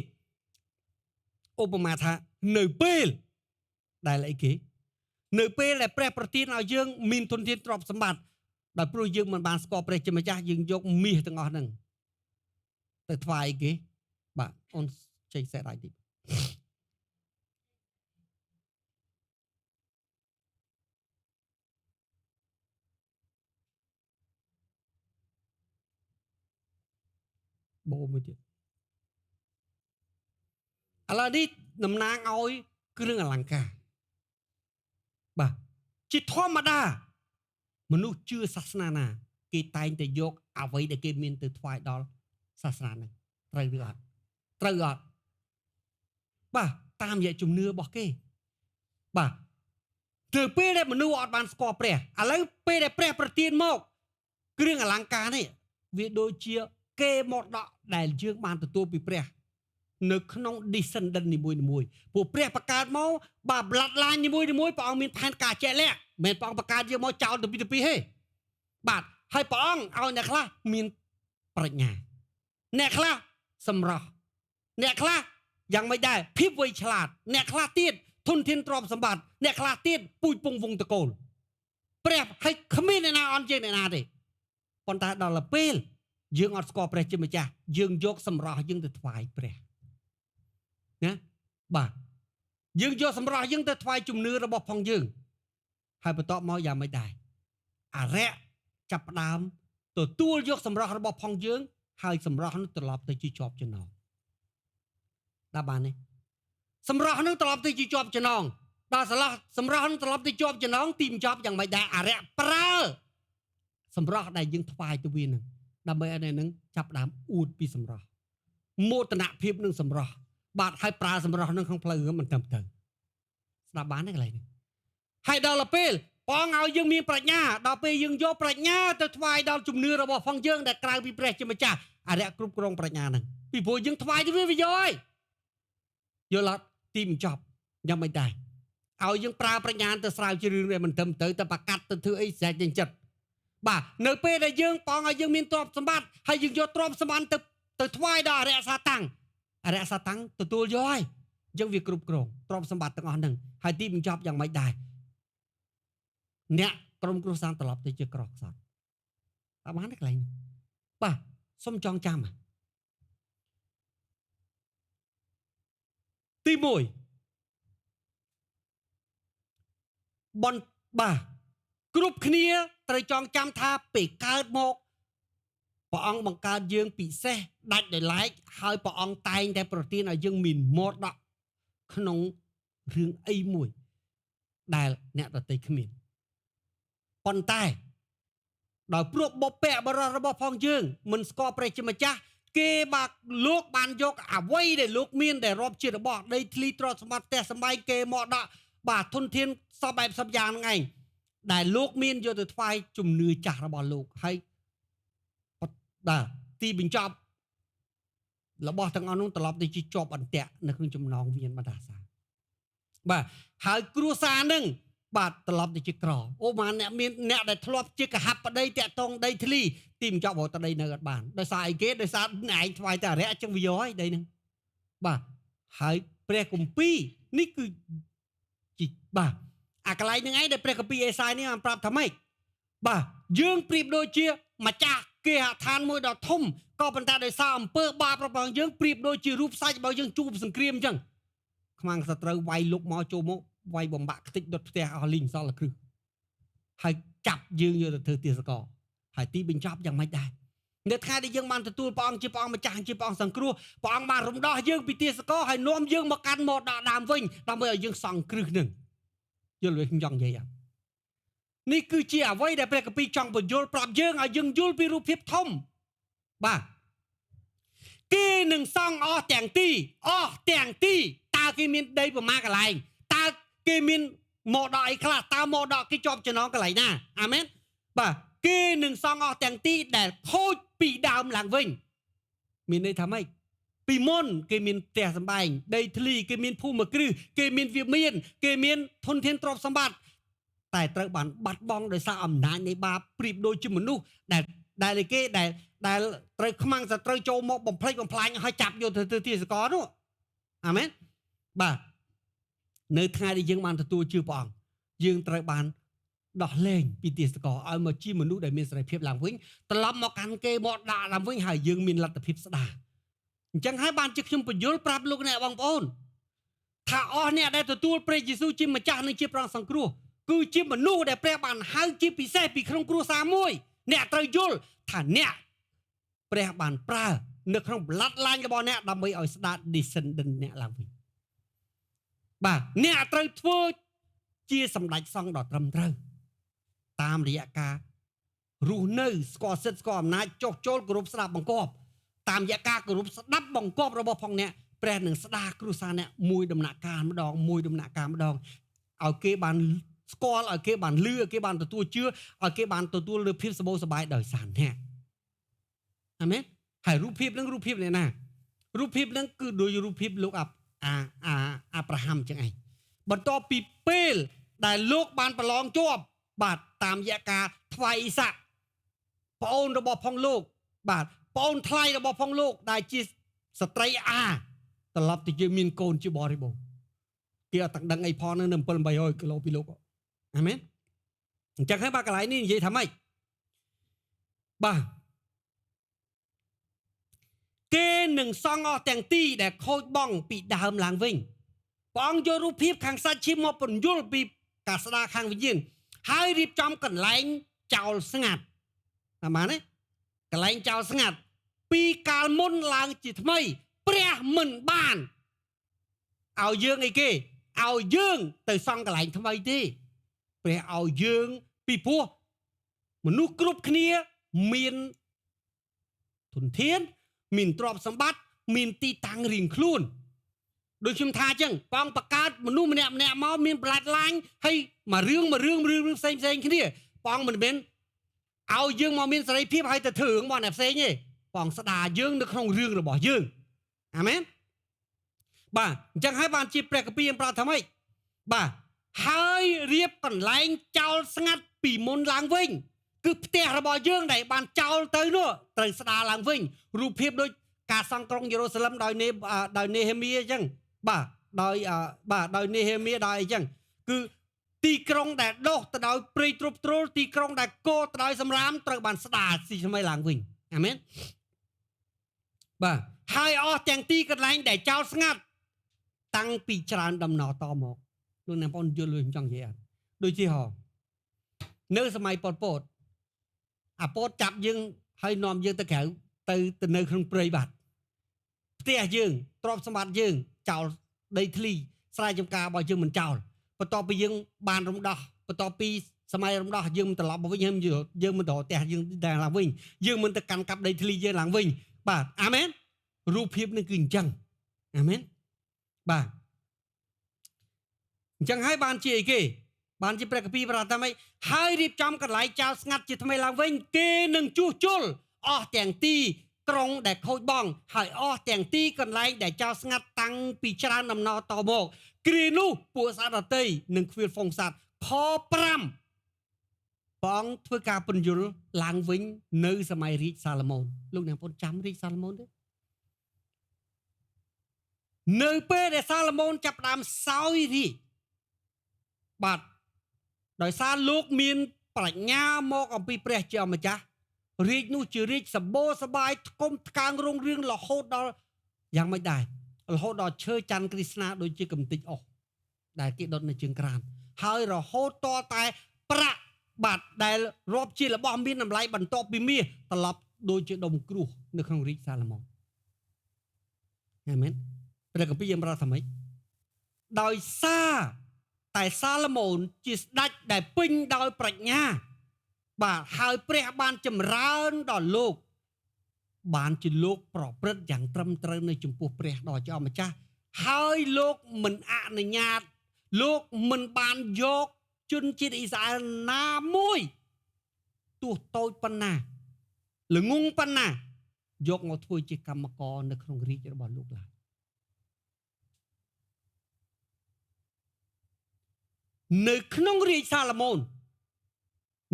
ឧបមាថានៅពេលដែលអីគេនៅពេលដែលព្រះប្រទានឲ្យយើងមានធនធានទ្រព្យសម្បត្តិដោយព្រោះយើងមិនបានស្គាល់ព្រះជាម្ចាស់យើងយកមាសទាំងអស់ហ្នឹងទៅថ្វាយគេបាទអូនចេញសេះដៃតិចបូមួយទៀតឥឡូវនេះតំណាងឲ្យគ្រឿងអលង្ការបាទជាធម្មតាមនុស្សជឿសាសនាណាគេតែងតែយកអ្វីដែលគេមានទៅថ្វាយដល់សាសនាហ្នឹងត្រូវឬអត់ត្រូវអត់បាទតាមរយៈជំនឿរបស់គេបាទទៅពេលដែលមនុស្សអត់បានស្គាល់ព្រះឥឡូវពេលដែលព្រះប្រទានមកគ្រឿងអលង្ការនេះវាដូចជាគេមកដកដែលយើងបានទទួលពីព្រះនៅក្នុង descendant នីមួយពួកព្រះបង្កើតមកបាទ bloodline នីមួយព្រះអង្គមានផែនការជាក់លាក់មិនមែនព្រះអង្គបង្កើតយើងមកចោលទៅពីទេបាទហើយព្រះអង្គឲ្យអ្នកខ្លះមានប្រាជ្ញាអ្នកខ្លះសម្រស់អ្នកខ្លះយ៉ាងមិនដែរភាពវៃឆ្លាតអ្នកខ្លះទៀតធនធានទ្រព្យសម្បត្តិអ្នកខ្លះទៀតពូជពងវងតកូលព្រះឲ្យគ្មានអ្នកណាអន់ជាងអ្នកណាទេប៉ុន្តែដល់ពេលយើងអត់ស្គាល់ព្រះជាម្ចាស់យើងយកសម្រស់យើងទៅថ្វាយព្រះណាបាទយើងយកសម្រស់យើងទៅថ្វាយជំនឿរបស់ផងយើងហើយបន្ទាប់មកយ៉ាងមិនដែរអរិយចាប់ផ្ដើមទទួលយកសម្រស់របស់ផងយើងហើយសម្រស់នោះត្រឡប់ទៅជាជាប់ចំណងដល់បានទេសម្រស់នោះត្រឡប់ទៅជាជាប់ចំណងដល់សម្រស់នោះត្រឡប់ទៅជាប់ចំណងទីបញ្ចប់យ៉ាងមិនដែរអរិយប្រើសម្រស់ដែលយើងថ្វាយទៅវានឹងដើម្បីឲ្យនឹងចាប់ផ្ដើមអួតពីសម្រស់មោទនភាពនឹងសម្រស់បាទហើយប្រើសម្រស់នឹងក្នុងផ្លូវរឿងមិនត្រឹមត្រូវស្ដាប់បានទេកន្លែងនេះហើយដល់ពេលព្រះអង្គឲ្យយើងមានប្រាជ្ញាដល់ពេលយើងយកប្រាជ្ញាទៅថ្វាយដល់ជំនឿរបស់ផងយើងដែលក្រៅពីព្រះជាម្ចាស់អរិយគ្រប់គ្រងប្រាជ្ញាហ្នឹងពីព្រោះយើងថ្វាយទៅវាយកហើយយល់អត់ទីបញ្ចប់យ៉ាងមិនដែរឲ្យយើងប្រើប្រាជ្ញាទៅស្រាវជ្រាវរឿងដែលមិនត្រឹមត្រូវទៅប្រកាសទៅធ្វើអីស្រេចទាំងចិត្តបាទនៅពេលដែលយើងព្រះអង្គឲ្យយើងមានទ្រព្យសម្បត្តិហើយយើងយកទ្រព្យសម្បត្តិទៅថ្វាយដល់អរិយសាតាំងទទួលយកហើយអញ្ចឹងវាគ្រប់គ្រងទ្រព្យសម្បត្តិទាំងអស់ហ្នឹងហើយទីបញ្ចប់យ៉ាងមិនដែរអ្នកក្រុមគ្រួសារត្រឡប់ទៅជាក្រខ្សត់អត់បានទេកន្លែងនេះបាទសុំចងចាំទី1បាទគ្រប់គ្នាត្រូវចងចាំថាពេលកើតមកព្រះអង្គបង្កើតយើងពិសេសដាច់ដោយឡែកហើយព្រះអង្គតែងតែប្រទានឲ្យយើងមានមរតកក្នុងរឿងអីមួយដែលអ្នកដទៃគ្មានប៉ុន្តែដោយព្រោះបុព្វបុរសរបស់ផងយើងមិនស្គាល់ព្រះជាម្ចាស់គេបាទលោកបានយកអ្វីដែលលោកមានដែលរាប់ជារបស់ដីធ្លីទ្រព្យសម្បត្តិផ្ទះសម្បែងគេមកដាក់បាទធនធានសពបែបសពយ៉ាងហ្នឹងឯងដែលលោកមានយកទៅថ្វាយជំនឿចាស់របស់លោកហើយបាទទីបញ្ចប់របស់ទាំងអស់នោះត្រឡប់ទៅជាជាប់អន្ទាក់នៅក្នុងចំណងវិញ្ញាណបណ្ដាសាបាទហើយគ្រួសារហ្នឹងបាទត្រឡប់ទៅជាក្រអូបានអ្នកមានអ្នកដែលធ្លាប់ជាកហបដីតាក់តងដីធ្លីទីបញ្ចប់រត់ទៅដីនៅអត់បានដោយសារអីគេដោយសារឯងថ្វាយតែអរិយអញ្ចឹងវាយកហើយដីហ្នឹងបាទហើយព្រះគម្ពីរនេះគឺបាទអាកន្លែងហ្នឹងឯងដែលព្រះគម្ពីរអេសាយនេះបានប្រាប់ថាម៉េចបាទយើងប្រៀបដូចជាម្ចាស់គេហដ្ឋានមួយដ៏ធំក៏ប៉ុន្តែដោយសារអំពើបាបរបស់យើងប្រៀបដូចជារូបសាច់របស់យើងជួបសង្គ្រាមអញ្ចឹងខ្មាំងសត្រូវវាយលុកមកចូលមក វាយបំបាក់ខ្ទេចដុតផ្ទះអស់លីងសល់គ្រឹះហើយចាប់យើងយកទៅធ្វើទាសកហើយទីបញ្ចប់យ៉ាងម៉េចដែរនៅថ្ងៃដែលយើងបានទទួលព្រះអង្គជាព្រះអង្គម្ចាស់ជាព្រះអង្គសង្គ្រោះព្រះអង្គបានរំដោះយើងពីទាសកហើយនាំយើងមកកាន់មកដល់ដើមវិញដើម្បីឲ្យយើងសង់គ្រឹះនឹងយល់វិញចង់និយាយនេះគឺជាអ្វីដែលព្រះគម្ពីរចង់បញ្យល់ប្រាប់យើងឲ្យយើងយល់ពីរូបភាពធំបាទគេនឹងសង់អស់ទាំងទីតើគេមានដីប្រមាណកន្លែងតើគេមានមកដល់អីខ្លះតើមកដល់គេជាប់ចំណងកន្លែងណាអាមែនបាទគេនឹងសង់អស់ទាំងទីដែលខូចពីដើមឡើងវិញមានន័យថាម៉េចពីមុនគេមានផ្ទះសម្បែងដីធ្លីគេមានភូមិគ្រឹះគេមានវាមានគេមានធនធានទ្រព្យសម្បត្តិតែត្រូវបានបាត់បង់ដោយសារអំណាចនៃបាបប្រៀបដូចជាមនុស្សដែលគេដែលត្រូវខ្មាំងសត្រូវចូលមកបំផ្លិចបំផ្លាញឲ្យចាប់យកទៅទាសកលនោះអាមែនបាទនៅថ្ងៃដែលយើងបានទទួលជឿព្រះអង្គយើងត្រូវបានដោះលែងពីទាសកលឲ្យមកជាមនុស្សដែលមានសេរីភាពឡើងវិញត្រឡប់មកកាន់គេមកដាក់ឡើងវិញហើយយើងមានលទ្ធភាពស្ដារអញ្ចឹងហើយបានជាខ្ញុំបញ្យល់ប្រាប់លោកអ្នកបងប្អូនថាអស់អ្នកដែលទទួលព្រះយេស៊ូវជាម្ចាស់និងជាព្រះអង្គសង្គ្រោះគឺជាមនុស្សដែលព្រះបានហៅជាពិសេសពីក្នុងគ្រួសារមួយអ្នកត្រូវយល់ថាអ្នកព្រះបានប្រើនៅក្នុង bloodline របស់អ្នកដើម្បីឲ្យស្ដារ descendant អ្នកឡើងវិញបាទអ្នកត្រូវធ្វើជាសម្ដេចសង្ឃដ៏ត្រឹមត្រូវតាមរយៈការរស់នៅស្គាល់សិទ្ធិស្គាល់អំណាចចុះចូលគោរពស្ដាប់បង្គាប់តាមរយៈការគោរពស្ដាប់បង្គាប់របស់ផងអ្នកព្រះនឹងស្ដារគ្រួសារអ្នកមួយដំណាក់កាលម្ដងឲ្យគេបានស្គាល់ឲ្យគេបានលឺឲ្យគេបានទទួលជឿឲ្យគេបានទទួលលើភាពសម្បូរសប្បាយដោយសារអ្នកអាមែនហើយរូបភាពនឹងណារូបភាពនឹងគឺដូចរូបភាពលោកអាប់រ៉ាហាំចឹងឯងបន្ទាប់ពីពេលដែលលោកបានប្រឡងជាប់បាទតាមរយៈការថ្វាយអ៊ីសាក់ប្អូនរបស់ផងលោកបាទប្អូនថ្លៃរបស់ផងលោកដែលជាស្ត្រីត្រឡប់ទៅជាមានកូនជាបរិបូរណ៍គេអត់ដឹងអីផងនៅ700-800គីឡូពីលោកអាមែនអញ្ចឹងហើយបាទកន្លែងនេះនិយាយថាម៉េចបាទគេនឹងសង់អស់ទាំងទីដែលខូចបង់ពីដើមឡើងវិញព្រះអង្គយករូបភាពខាងសាច់ឈាមមកពន្យល់ពីការស្ដារខាងវិញ្ញាណហើយរៀបចំកន្លែងចោលស្ងាត់អាម៉ានទេកន្លែងចោលស្ងាត់ពីកាលមុនឡើងជាថ្មីព្រះមិនបានឲ្យយើងអីគេឲ្យយើងទៅសង់កន្លែងថ្មីទេព្រះឲ្យយើងពីព្រោះមនុស្សគ្រប់គ្នាមានធនធានមានទ្រព្យសម្បត្តិមានទីតាំងរៀងខ្លួនដូចខ្ញុំថាអញ្ចឹងបងបង្កើតមនុស្សម្នាក់មកមានប្លែតឡាញហើយមួយរឿងផ្សេងគ្នាបងមិនមែនឲ្យយើងមកមានសេរីភាពហើយទៅធ្វើរឿងរបស់អ្នកផ្សេងទេបងស្ដារយើងនៅក្នុងរឿងរបស់យើងអាមែនបាទអញ្ចឹងហើយបានជាព្រះគម្ពីរប្រាប់ថាម៉េចបាទហើយរៀបកន្លែងចោលស្ងាត់ពីមុនឡើងវិញគឺផ្ទះរបស់យើងដែលបានចោលទៅនោះត្រូវស្ដារឡើងវិញរូបភាពដូចការសង់ក្រុងយេរូសាឡិមដោយនេហេមៀអញ្ចឹងបាទដោយនេហេមៀដោយអីចឹងគឺទីក្រុងដែលដុះទៅដោយព្រៃទ្រុបទ្រោលទីក្រុងដែលកោទៅដោយសម្រាមត្រូវបានស្ដារស៊ីថ្មីឡើងវិញអាមែនបាទហើយអស់ទាំងទីកន្លែងដែលចោលស្ងាត់តាំងពីច្រើនដំណតមកលោកអ្នកបងយល់ខ្ញុំចង់និយាយអត់ដូចជានៅសម័យប៉ុលពតអាពតចាប់យើងហើយនាំយើងទៅក្រៅទៅនៅក្នុងព្រៃបាត់ផ្ទះយើងទ្រព្យសម្បត្តិយើងចោលដីធ្លីស្រែចម្ការរបស់យើងមិនចោលបន្ទាប់ពីយើងបានរំដោះបន្ទាប់ពីសម័យរំដោះយើងមិនត្រឡប់មកវិញយើងមិនទៅផ្ទះយើងតែឡើងវិញយើងមិនទៅកាន់កាប់ដីធ្លីយើងឡើងវិញបាទអាមែនរូបភាពនេះគឺអញ្ចឹងអាមែនបាទអញ្ចឹងហើយបានជាអីគេបានជាព្រះគម្ពីរប្រាប់ថាម៉េចហើយរៀបចំកន្លែងចោលស្ងាត់ជាថ្មីឡើងវិញគេនឹងជួសជុលអស់ទាំងទីក្រុងដែលខូចបង់ហើយអស់ទាំងទីកន្លែងដែលចោលស្ងាត់តាំងពីច្រើនដំណតមកគ្រានោះពួកសត្វដទៃនឹងខ្វៀលហ្វូងសត្វខ5បងធ្វើការពន្យល់ឡើងវិញនៅសម័យរាជសាឡូមោនលោកអ្នកបងចាំរាជសាឡូមោនទេនៅពេលដែលសាឡូមោនចាប់ផ្ដើមសោយរាជបាទដោយសារលោកមានប្រាជ្ញាមកអំពីព្រះជាម្ចាស់រាជនោះជារាជសម្បូរសប្បាយថ្កុំថ្កើងរុងរឿងរហូតដល់យ៉ាងម៉េចដែររហូតដល់ឈើច័ន្ទគ្រីស្នាដូចជាកំទេចអស់ ដែលគេដុតនៅជើងក្រានហើយរហូតតតែប្រាក់បាទដែលរាប់ជារបស់មានតម្លៃបន្ទាប់ពីមាសត្រឡប់ដូចជាដុំគ្រោះនៅក្នុងរាជសាឡូមោនអាមែនព្រះគម្ពីរយើងប្រាប់ថាម៉េចដោយសារតែសាឡូមោនជាស្ដេចដែលពេញដោយប្រាជ្ញាបាទហើយព្រះបានចម្រើនដល់លោកបានជាលោកប្រព្រឹត្តយ៉ាងត្រឹមត្រូវនៅចំពោះព្រះដ៏ជាអម្ចាស់ហើយលោកមិនអនុញ្ញាតលោកមិនបានយកជនជាតិអ៊ីស្រាអែលណាមួយទោះតូចប៉ុណ្ណាល្ងងប៉ុណ្ណាយកមកធ្វើជាកម្មករនៅក្នុងរាជរបស់លោកឡើយនៅក្នុងរាជសាឡូមោន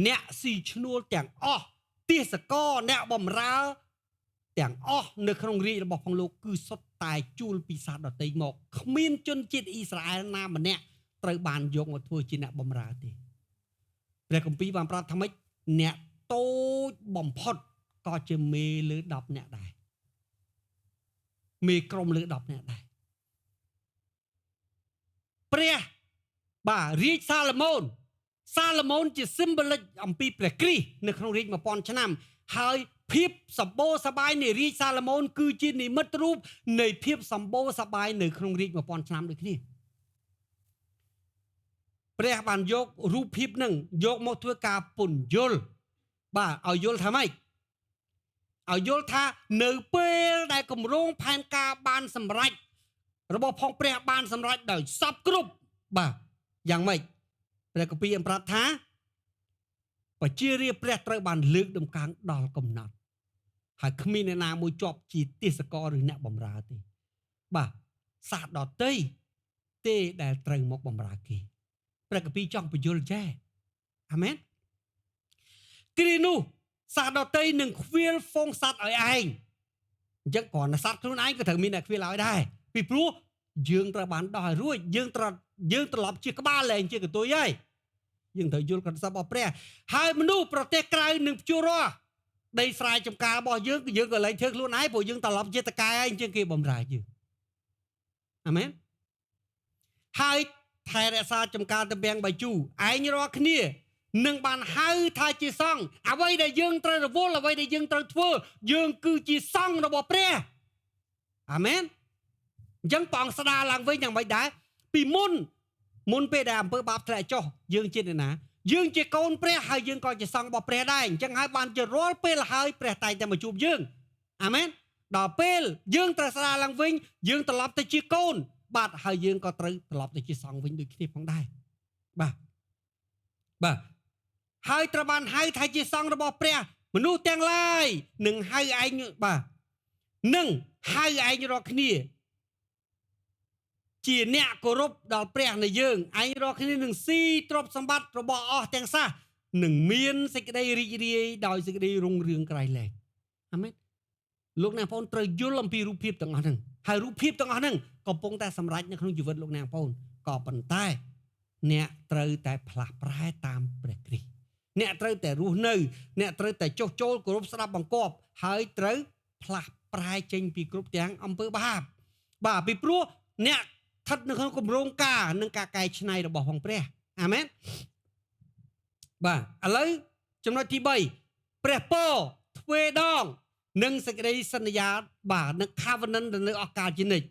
អ្នកស៊ីឈ្នួលទាំងអស់ទេសកលអ្នកបម្រើទាំងអស់នៅក្នុងរាជរបស់ផងលោកគឺសុទ្ធតែជួលពីសាសដទៃមកគ្មានជនជាតិអ៊ីស្រាអែលណាម្នាក់ត្រូវបានយកមកធ្វើជាអ្នកបម្រើទេព្រះគម្ពីរបានប្រាប់ថាម៉េចអ្នកតូចបំផុតក៏ជាមេលើ10នាក់ដែរមេក្រុមលើ10នាក់ដែរព្រះបាទរាជសាឡូមោនជា symbolic អំពីព្រះគ្រីស្ទនៅក្នុងរាជ1000ឆ្នាំហើយភាពសម្បូរសប្បាយនៃរាជសាឡូមោនគឺជានិមិត្តរូបនៃភាពសម្បូរសប្បាយនៅក្នុងរាជ1000ឆ្នាំដូចគ្នាព្រះបានយករូបភាពនឹងយកមកធ្វើការពន្យល់បាទឲ្យយល់ថាម៉េចឲ្យយល់ថានៅពេលដែលគម្រោងផែនការបានសម្រេចរបស់ផងព្រះបានសម្រេចដោយសពគ្រប់បាទយ៉ាងម៉េចព្រះគម្ពីរប្រាប់ថាប្រជារាស្ត្រព្រះត្រូវបានលើកដំកើងដល់កំណត់ហើយគ្មានអ្នកណាមួយជាប់ជាទេសកលឬអ្នកបម្រើទេបាទសាសដតីទេដែលត្រូវមកបម្រើគេព្រះគម្ពីរចង់បញ្យល់ចែអាមែនគ្រានោះសាសដតីនឹងខ្វៀលហ្វូងសัตว์ឲ្យឯងអញ្ចឹងគ្រាន់តែសัตว์ខ្លួនឯងក៏ត្រូវមានអ្នកខ្វៀលឲ្យដែរពីព្រោះយើងត្រូវបានដោះឲ្យរួចយើងត្រឡប់ជាក្បាលលែងជាកន្ទុយហើយយើងត្រូវយល់កណ្ដាប់របស់ព្រះហើយមនុស្សប្រទេសក្រៅនឹងព្យួររាស់ដីស្រែចម្ការរបស់យើងក៏លែងធ្វើខ្លួនឯងព្រោះយើងត្រឡប់ជាតកែហើយអញ្ចឹងគេបំរើយើងអាមែនហើយថែរក្សាចម្ការតំពាំងបាយជូឯងរាល់គ្នានឹងបានហៅថាជាសង្ឃអ្វីដែលយើងត្រូវរវល់អ្វីដែលយើងត្រូវធ្វើយើងគឺជាសង្ឃរបស់ព្រះអាមែនអញ្ចឹងព្រះអង្គស្ដារឡើងវិញយ៉ាងម៉េចដែរពីមុនពេលដែលអំពើបាបធ្លាក់ចុះយើងជាអ្នកណាយើងជាកូនព្រះហើយយើងក៏ជាសង្ឃរបស់ព្រះដែរអញ្ចឹងហើយបានជារាល់ពេលហើយព្រះតែងតែមកជួបយើងអាមែនដល់ពេលយើងត្រូវស្ដារឡើងវិញយើងត្រឡប់ទៅជាកូនបាទហើយយើងក៏ត្រូវត្រឡប់ទៅជាសង្ឃវិញដូចគ្នាផងដែរបាទហើយត្រូវបានហៅថាជាសង្ឃរបស់ព្រះមនុស្សទាំងឡាយនឹងហៅឯងបាទនឹងហៅឯងរាល់គ្នាជាអ្នកគោរពដល់ព្រះនៃយើងឯងរាល់គ្នានឹងស៊ីទ្រព្យសម្បត្តិរបស់អស់ទាំងសះនឹងមានសេចក្តីរីករាយដោយសេចក្តីរុងរឿងក្រៃលែងអាមែនលោកអ្នកបងប្អូនត្រូវយល់អំពីរូបភាពទាំងអស់ហ្នឹងហើយរូបភាពទាំងអស់ហ្នឹងកំពុងតែសម្រេចនៅក្នុងជីវិតលោកអ្នកបងប្អូនក៏ប៉ុន្តែអ្នកត្រូវតែផ្លាស់ប្រែតាមព្រះគ្រីស្ទអ្នកត្រូវតែរស់នៅអ្នកត្រូវតែចុះចូលគោរពស្ដាប់បង្គាប់ហើយត្រូវផ្លាស់ប្រែចេញពីគ្រប់ទាំងអំពើបាបបាទពីព្រោះអ្នកស្ថិតនៅក្នុងគម្រោងការនិងការកែច្នៃរបស់ផងព្រះអាមែនបាទឥឡូវចំណុចទី3ព្រះពរទ្វេដងនិងសេចក្តីសន្យាបាទនឹង covenant នៅអកាលជានិច្ច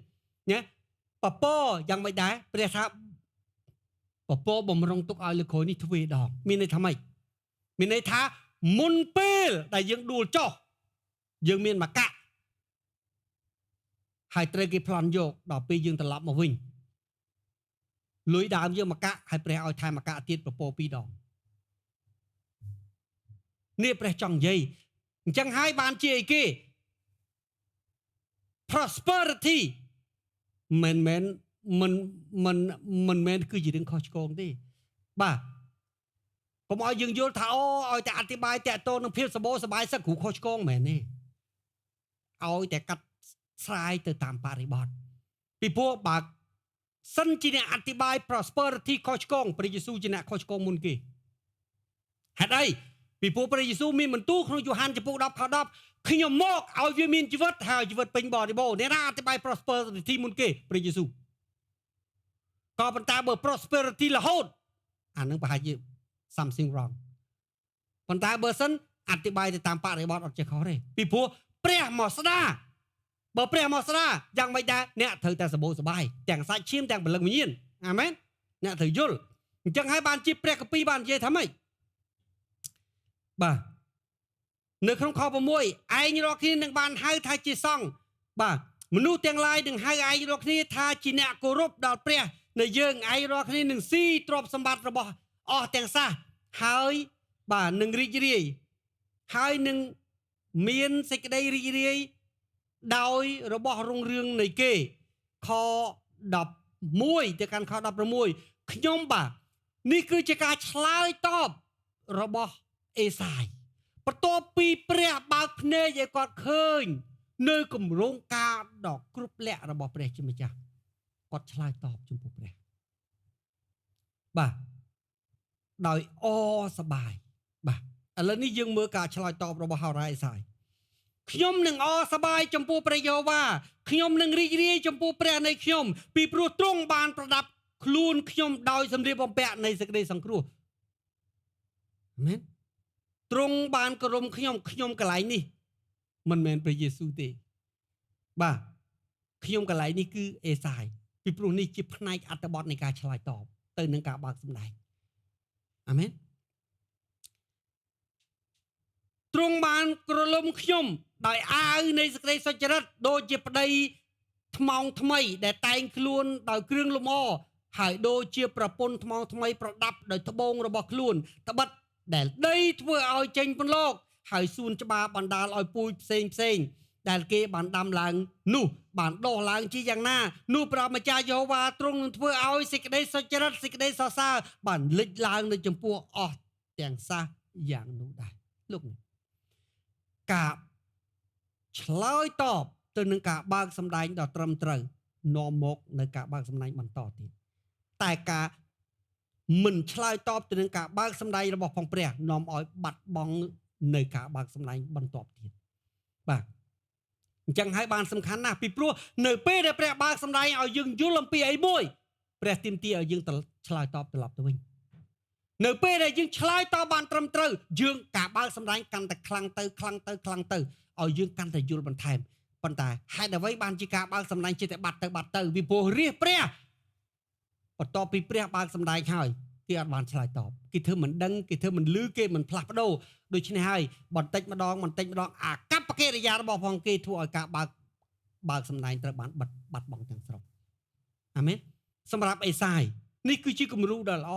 ណាពពរយ៉ាងម៉េចដែរព្រះថាពពរបំរុងទុកឲ្យលើក្រោយនេះទ្វេដងមានន័យថាម៉េចមានន័យថាមុនពេលដែលយើងដួលចុះយើងមានមកៈហើយត្រូវគេប្លន់យកដល់ពេលយើងត្រឡប់មកវិញលុយដើមយើងមកៈហើយព្រះឲ្យថែមមកៈទៀតប្រពោ2ដងនេះព្រះចង់និយាយអញ្ចឹងហើយបានជាអីគេ prosperity មិនមែនគឺជារឿងខុសឆ្គងទេបាទកុំឲ្យយើងយល់ថាអូឲ្យតែអធិប្បាយតាក់ទងនឹងភាពសម្បូរសប្បាយសឹកគ្រូខុសឆ្គងមែនទេឲ្យតែកាត់ស្រាយទៅតាមបរិបទពីព្រោះបើសិនជាអ្នកអធិប្បាយ prosperity ខុសឆ្គងព្រះយេស៊ូវជាអ្នកខុសឆ្គងមុនគេហេតុអីពីព្រោះព្រះយេស៊ូវមានបន្ទូលក្នុងយូហានចំពុក10ខ10ខ្ញុំមកឲ្យវាមានជីវិតហើយជីវិតពេញបរិបូរណ៍អ្នកណាអធិប្បាយ prosperity មុនគេព្រះយេស៊ូវ ក៏ប៉ុន្តែបើ prosperity រហូតអានឹងប្រហែលជា something wrong ប៉ុន្តែបើសិនអธิบายទៅតាមបរិបទអត់ចេះខុសទេពីព្រោះព្រះមកស្ដាបើព្រះមកស្ដាយ៉ាងមិនដែរអ្នកត្រូវតែសម្បូរសបាយទាំងសាច់ឈាមទាំងពលឹងវិញ្ញាណអាមែនអ្នកត្រូវយល់អញ្ចឹងហើយបានជាព្រះគម្ពីរបាននិយាយថាម៉េចបាទនៅក្នុងខ6ឯងរាល់គ្នានឹងបានហៅថាជាសង្ឃបាទមនុស្សទាំងឡាយនឹងហៅឯងរាល់គ្នាថាជាអ្នកគោរពដល់ព្រះនៅយើងឯងរាល់គ្នានឹងស៊ីទ្រព្យសម្បត្តិរបស់អស់ទាំងសះហើយបាទនឹងរីករាយហើយនឹងមានសេចក្តីរីករាយដោយរបស់រុងរឿងនៃគេខ11ទៅកាន់ខ16ខ្ញុំបាទនេះគឺជាការឆ្លើយតបរបស់អេសាយបន្ទាប់ពីព្រះបើកភ្នែកឲ្យគាត់ឃើញនៅគម្រោងការដ៏គ្រប់លក្ខរបស់ព្រះជាម្ចាស់គាត់ឆ្លើយតបចំពោះព្រះបាទដោយអសប្បាយបាទឥឡូវនេះយើងមើលការឆ្លើយតបរបស់ហោរ៉ាអេសាយខ្ញុំនឹងអសប្បាយចំពោះព្រះយេហូវ៉ាខ្ញុំនឹងរីករាយចំពោះព្រះនៃខ្ញុំពីព្រោះទ្រង់បានប្រដាប់ខ្លួនខ្ញុំដោយសម្លៀកបំពាក់នៃសេចក្តីសង្គ្រោះអាមែនទ្រង់បានគោរពខ្ញុំកន្លែងនេះមិនមែនព្រះយេស៊ូវទេបាទខ្ញុំកន្លែងនេះគឺអេសាយពីព្រោះនេះជាផ្នែកអត្ថបទនៃការឆ្លើយតបទៅនឹងការបើកសម្ដែងអាមែនទ្រង់បានក្រឡុំខ្ញុំដោយអាវនៃសេចក្តីសុចរិតដូចជាប្តីថ្មងថ្មីដែលតែងខ្លួនដោយគ្រឿងលម្អហើយដូចជាប្រពន្ធថ្មងថ្មីប្រដាប់ដោយត្បូងរបស់ខ្លួនត្បិតដែលដីធ្វើឲ្យចេញពន្លកហើយសួនច្បារបណ្ដាលឲ្យពូជផ្សេងដែលគេបានដាំឡើងនោះបានដុះឡើងជាយ៉ាងណានោះព្រះម្ចាស់យេហូវ៉ាទ្រង់នឹងធ្វើឲ្យសេចក្តីសុចរិតសេចក្តីសរសើរបានលេចឡើងនៅចំពោះអស់ទាំងសះយ៉ាងនោះដែរលោកនេះការឆ្លើយតបទៅនឹងការបើកសម្ដែងដ៏ត្រឹមត្រូវនាំមកនៅការបើកសម្ដែងបន្តទៀតតែការមិនឆ្លើយតបទៅនឹងការបើកសម្ដែងរបស់ផងព្រះនាំឲ្យបាត់បង់នៅការបើកសម្ដែងបន្តទៀតបាទអញ្ចឹងហើយបានសំខាន់ណាស់ពីព្រោះនៅពេលដែលព្រះបើកសម្ដែងឲ្យយើងយល់អំពីអីមួយព្រះទាមទារឲ្យយើងឆ្លើយតបត្រឡប់ទៅវិញនៅពេលដែលយើងឆ្លើយតបបានត្រឹមត្រូវយើងការបើកសម្ដែងកាន់តែខ្លាំងទៅឲ្យយើងកាន់តែយល់បន្ថែមប៉ុន្តែហេតុអ្វីបានជាការបើកសម្ដែងចិត្តតែបាត់ទៅពីព្រោះរាជព្រះបន្ទាប់ពីព្រះបើកសម្ដែងហើយគេអត់បានឆ្លើយតបគេធ្វើមិនដឹងគេធ្វើមិនឮគេមិនផ្លាស់ប្ដូរដូច្នេះហើយបន្តិចម្ដងអាកប្បកិរិយារបស់ផងគេធ្វើឲ្យការបើកសម្ដែងត្រូវបានបាត់បង់ទាំងស្រុងអាមែនសម្រាប់អេសាយនេះគឺជាគំរូដ៏ល្អ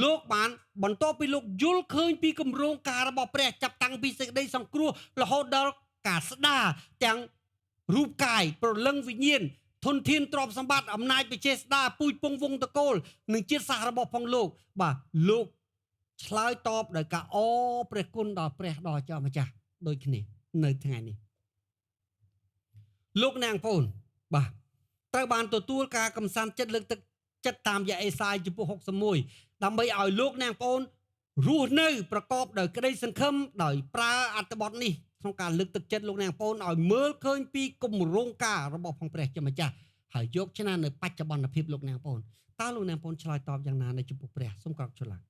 លោកបានបន្ទាប់ពីលោកយល់ឃើញពីគម្រោងការរបស់ព្រះចាប់តាំងពីសេចក្តីសង្គ្រោះរហូតដល់ការស្ដារទាំងរូបកាយព្រលឹងវិញ្ញាណធនធានទ្រព្យសម្បត្តិអំណាចវិជេស្ដាពូជពងវងតកូលនិងជាតិសាសន៍របស់ផងលោកបាទលោកឆ្លើយតបដោយការអរព្រះគុណដល់ព្រះដ៏ចោះម្ចាស់ដូចគ្នានៅថ្ងៃនេះលោកអ្នកបងប្អូនបាទត្រូវបានទទួលការកំសាន្តចិត្តលើកទឹកចិត្តតាមរយៈអេសាយចំពោះ61ដើម្បីឲ្យលោកអ្នកបងប្អូនរស់នៅប្រកបដោយក្តីសង្ឃឹមដោយប្រើអត្ថបទនេះក្នុងការលើកទឹកចិត្តលោកអ្នកបងប្អូនឲ្យមើលឃើញពីគម្រោងការរបស់ផងព្រះជាម្ចាស់ហើយយកឆ្នាំនៅបច្ចុប្បន្នភាពលោកអ្នកបងប្អូនតើលោកអ្នកបងប្អូនឆ្លើយតបយ៉ាងណានៅចំពោះព្រះសូមក្រោកឆ្លាក់